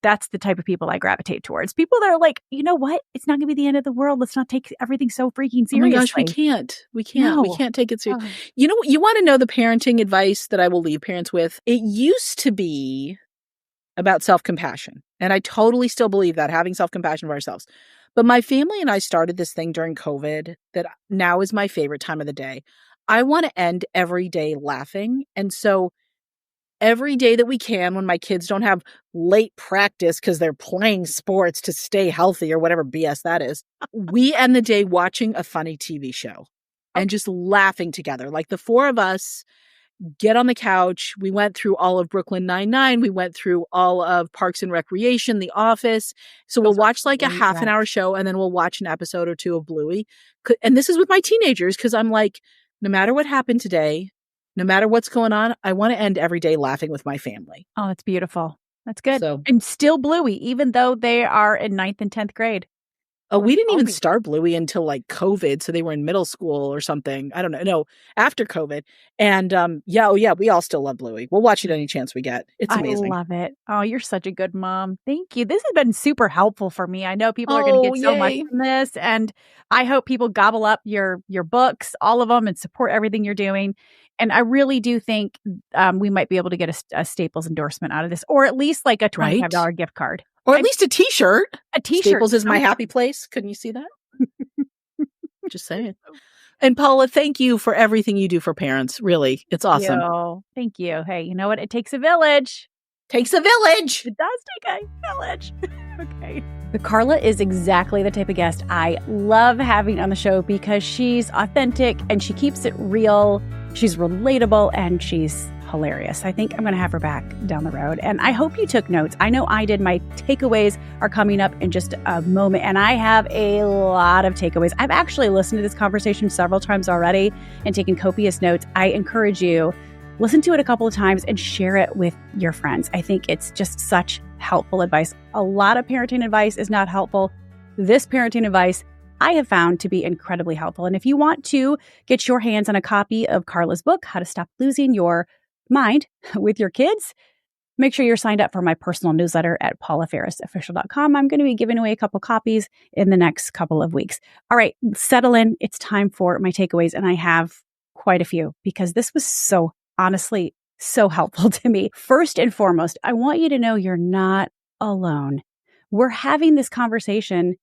that's the type of people I gravitate towards. People that are like, you know what? It's not going to be the end of the world. Let's not take everything so freaking seriously. Oh my gosh, we can't. We can't take it seriously. You know, you want to know the parenting advice that I will leave parents with? It used to be about self-compassion. And I totally still believe that, having self-compassion for ourselves. But my family and I started this thing during COVID that now is my favorite time of the day. I want to end every day laughing. And so every day that we can, when my kids don't have late practice because they're playing sports to stay healthy or whatever BS that is, we end the day watching a funny TV show and just laughing together. Like the four of us get on the couch. We went through all of Brooklyn Nine-Nine. We went through all of Parks and Recreation, The Office. So we'll watch like a half an hour show and then we'll watch an episode or two of Bluey. And this is with my teenagers because I'm like, no matter what happened today, no matter what's going on, I want to end every day laughing with my family. Oh, that's beautiful. That's good. And still Bluey, even though they are in 9th and 10th grade. Oh, we didn't even start Bluey until like COVID. So they were in middle school or something. I don't know. No, after COVID. And we all still love Bluey. We'll watch it any chance we get. It's amazing. I love it. Oh, you're such a good mom. Thank you. This has been super helpful for me. I know people are going to get so much from this. And I hope people gobble up your books, all of them, and support everything you're doing. And I really do think we might be able to get a Staples endorsement out of this, or at least like a $25 gift card. Or at least a t-shirt. A t-shirt. Staples is my happy place. Couldn't you see that? Just saying. And Paula, thank you for everything you do for parents. Really, it's awesome. Thank you. Hey, you know what? It takes a village. Takes a village. It does take a village. Okay. But Carla is exactly the type of guest I love having on the show because she's authentic and she keeps it real. She's relatable and she's hilarious. I think I'm going to have her back down the road. And I hope you took notes. I know I did. My takeaways are coming up in just a moment. And I have a lot of takeaways. I've actually listened to this conversation several times already and taken copious notes. I encourage you, listen to it a couple of times and share it with your friends. I think it's just such helpful advice. A lot of parenting advice is not helpful. This parenting advice I have found to be incredibly helpful. And if you want to get your hands on a copy of Carla's book, How to Stop Losing Your Mind with Your Kids, make sure you're signed up for my personal newsletter at paulaferrisofficial.com. I'm going to be giving away a couple copies in the next couple of weeks. All right, settle in. It's time for my takeaways. And I have quite a few because this was honestly so helpful to me. First and foremost, I want you to know you're not alone. We're having this conversation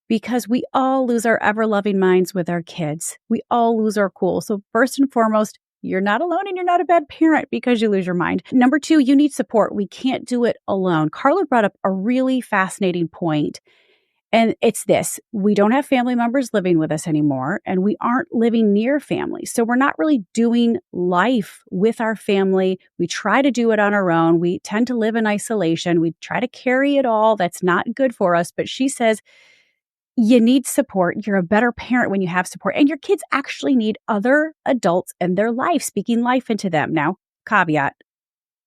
because we all lose our ever-loving minds with our kids. We all lose our cool. So first and foremost, you're not alone and you're not a bad parent because you lose your mind. Number two, you need support. We can't do it alone. Carla brought up a really fascinating point. And it's this: we don't have family members living with us anymore, and we aren't living near family. So we're not really doing life with our family. We try to do it on our own. We tend to live in isolation. We try to carry it all. That's not good for us. But she says, you need support. You're a better parent when you have support. And your kids actually need other adults in their life, speaking life into them. Now, caveat,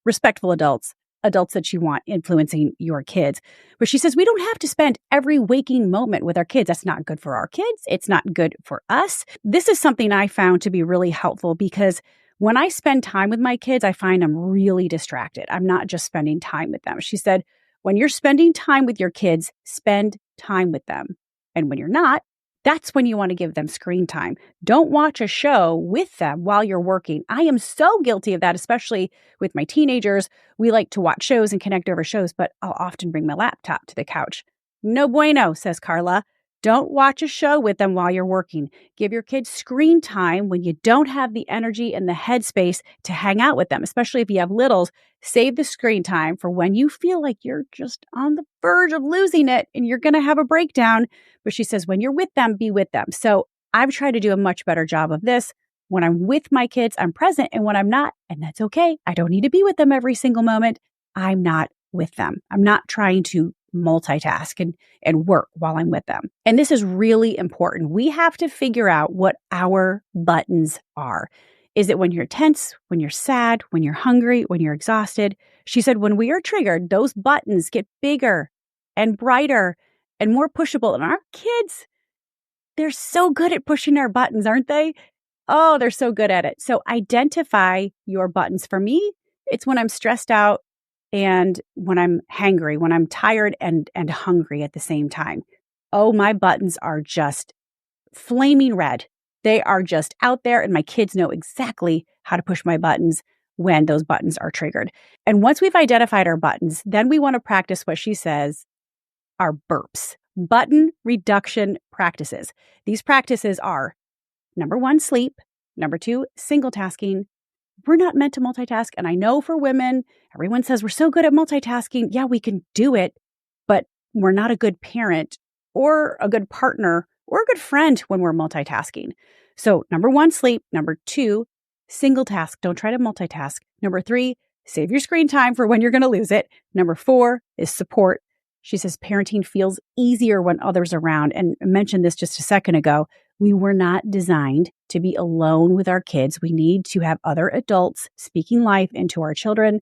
respectful adults that you want influencing your kids. But she says we don't have to spend every waking moment with our kids. That's not good for our kids. It's not good for us. This is something I found to be really helpful because when I spend time with my kids, I find I'm really distracted. I'm not just spending time with them. She said, when you're spending time with your kids, spend time with them. And when you're not, that's when you want to give them screen time. Don't watch a show with them while you're working. I am so guilty of that, especially with my teenagers. We like to watch shows and connect over shows, but I'll often bring my laptop to the couch. No bueno, says Carla. Don't watch a show with them while you're working. Give your kids screen time when you don't have the energy and the headspace to hang out with them, especially if you have littles. Save the screen time for when you feel like you're just on the verge of losing it and you're going to have a breakdown. But she says, when you're with them, be with them. So I've tried to do a much better job of this. When I'm with my kids, I'm present. And when I'm not, and that's okay, I don't need to be with them every single moment, I'm not with them. I'm not trying to multitask and work while I'm with them. And this is really important. We have to figure out what our buttons are. Is it when you're tense, when you're sad, when you're hungry, when you're exhausted? She said, when we are triggered, those buttons get bigger and brighter and more pushable. And our kids, they're so good at pushing our buttons, aren't they? Oh, they're so good at it. So identify your buttons. For me, it's when I'm stressed out and when I'm hangry, when I'm tired and hungry at the same time. Oh, my buttons are just flaming red. They are just out there, and my kids know exactly how to push my buttons when those buttons are triggered. And once we've identified our buttons, then we want to practice what she says are burps, button reduction practices. These practices are, number 1, sleep. Number 2, single tasking. We're not meant to multitask. And I know for women, everyone says we're so good at multitasking. Yeah, we can do it, but we're not a good parent or a good partner or a good friend when we're multitasking. So number 1, sleep. Number 2, single task. Don't try to multitask. Number 3, save your screen time for when you're going to lose it. Number 4 is support. She says parenting feels easier when others are around. And I mentioned this just a second ago. We were not designed to be alone with our kids. We need to have other adults speaking life into our children.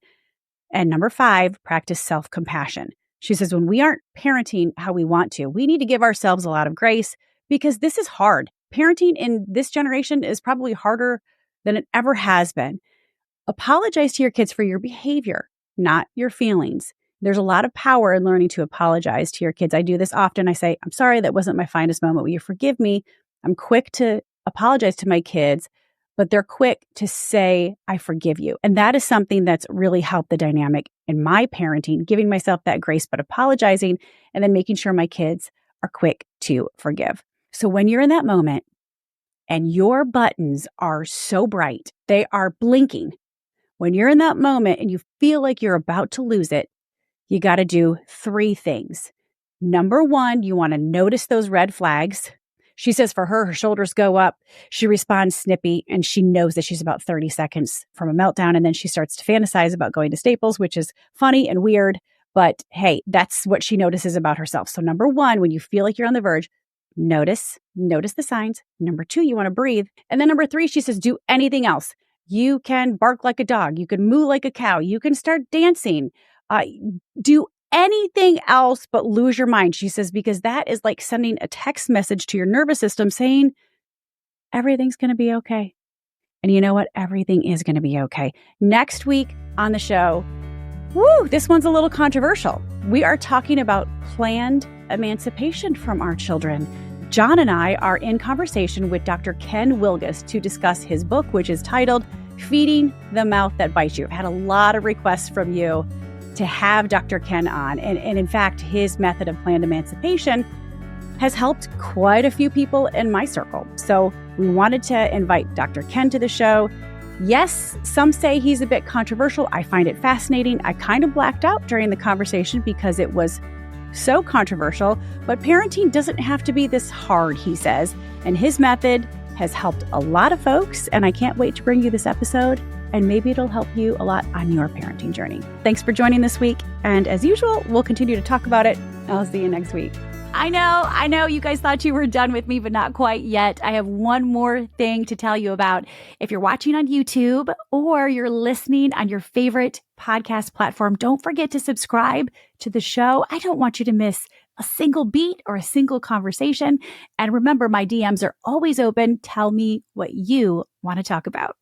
And number 5, practice self-compassion. She says when we aren't parenting how we want to, we need to give ourselves a lot of grace because this is hard. Parenting in this generation is probably harder than it ever has been. Apologize to your kids for your behavior, not your feelings. There's a lot of power in learning to apologize to your kids. I do this often. I say, I'm sorry, that wasn't my finest moment. Will you forgive me? I'm quick to apologize to my kids, but they're quick to say, I forgive you. And that is something that's really helped the dynamic in my parenting, giving myself that grace, but apologizing, and then making sure my kids are quick to forgive. So when you're in that moment and your buttons are so bright, they are blinking. When you're in that moment and you feel like you're about to lose it, you got to do 3 things. Number 1, you want to notice those red flags. She says for her shoulders go up, she responds snippy, and she knows that she's about 30 seconds from a meltdown. And then she starts to fantasize about going to Staples, which is funny and weird. But hey, that's what she notices about herself. So number 1, when you feel like you're on the verge, notice the signs. Number 2, you want to breathe. And then number 3, she says, do anything else. You can bark like a dog. You can moo like a cow. You can start dancing. Do anything else but lose your mind, she says, because that is like sending a text message to your nervous system saying, everything's going to be okay. And you know what? Everything is going to be okay. Next week on the show, this one's a little controversial. We are talking about planned emancipation from our children. John and I are in conversation with Dr. Ken Wilgus to discuss his book, which is titled Feeding the Mouth That Bites You. I've had a lot of requests from you to have Dr. Ken on. And in fact, his method of planned emancipation has helped quite a few people in my circle. So we wanted to invite Dr. Ken to the show. Yes, some say he's a bit controversial. I find it fascinating. I kind of blacked out during the conversation because it was so controversial, but parenting doesn't have to be this hard, he says. And his method has helped a lot of folks, and I can't wait to bring you this episode, and maybe it'll help you a lot on your parenting journey. Thanks for joining this week, and as usual, we'll continue to talk about it. I'll see you next week. I know you guys thought you were done with me, but not quite yet. I have one more thing to tell you about. If you're watching on YouTube or you're listening on your favorite podcast platform, don't forget to subscribe to the show. I don't want you to miss a single beat or a single conversation. And remember, my DMs are always open. Tell me what you want to talk about.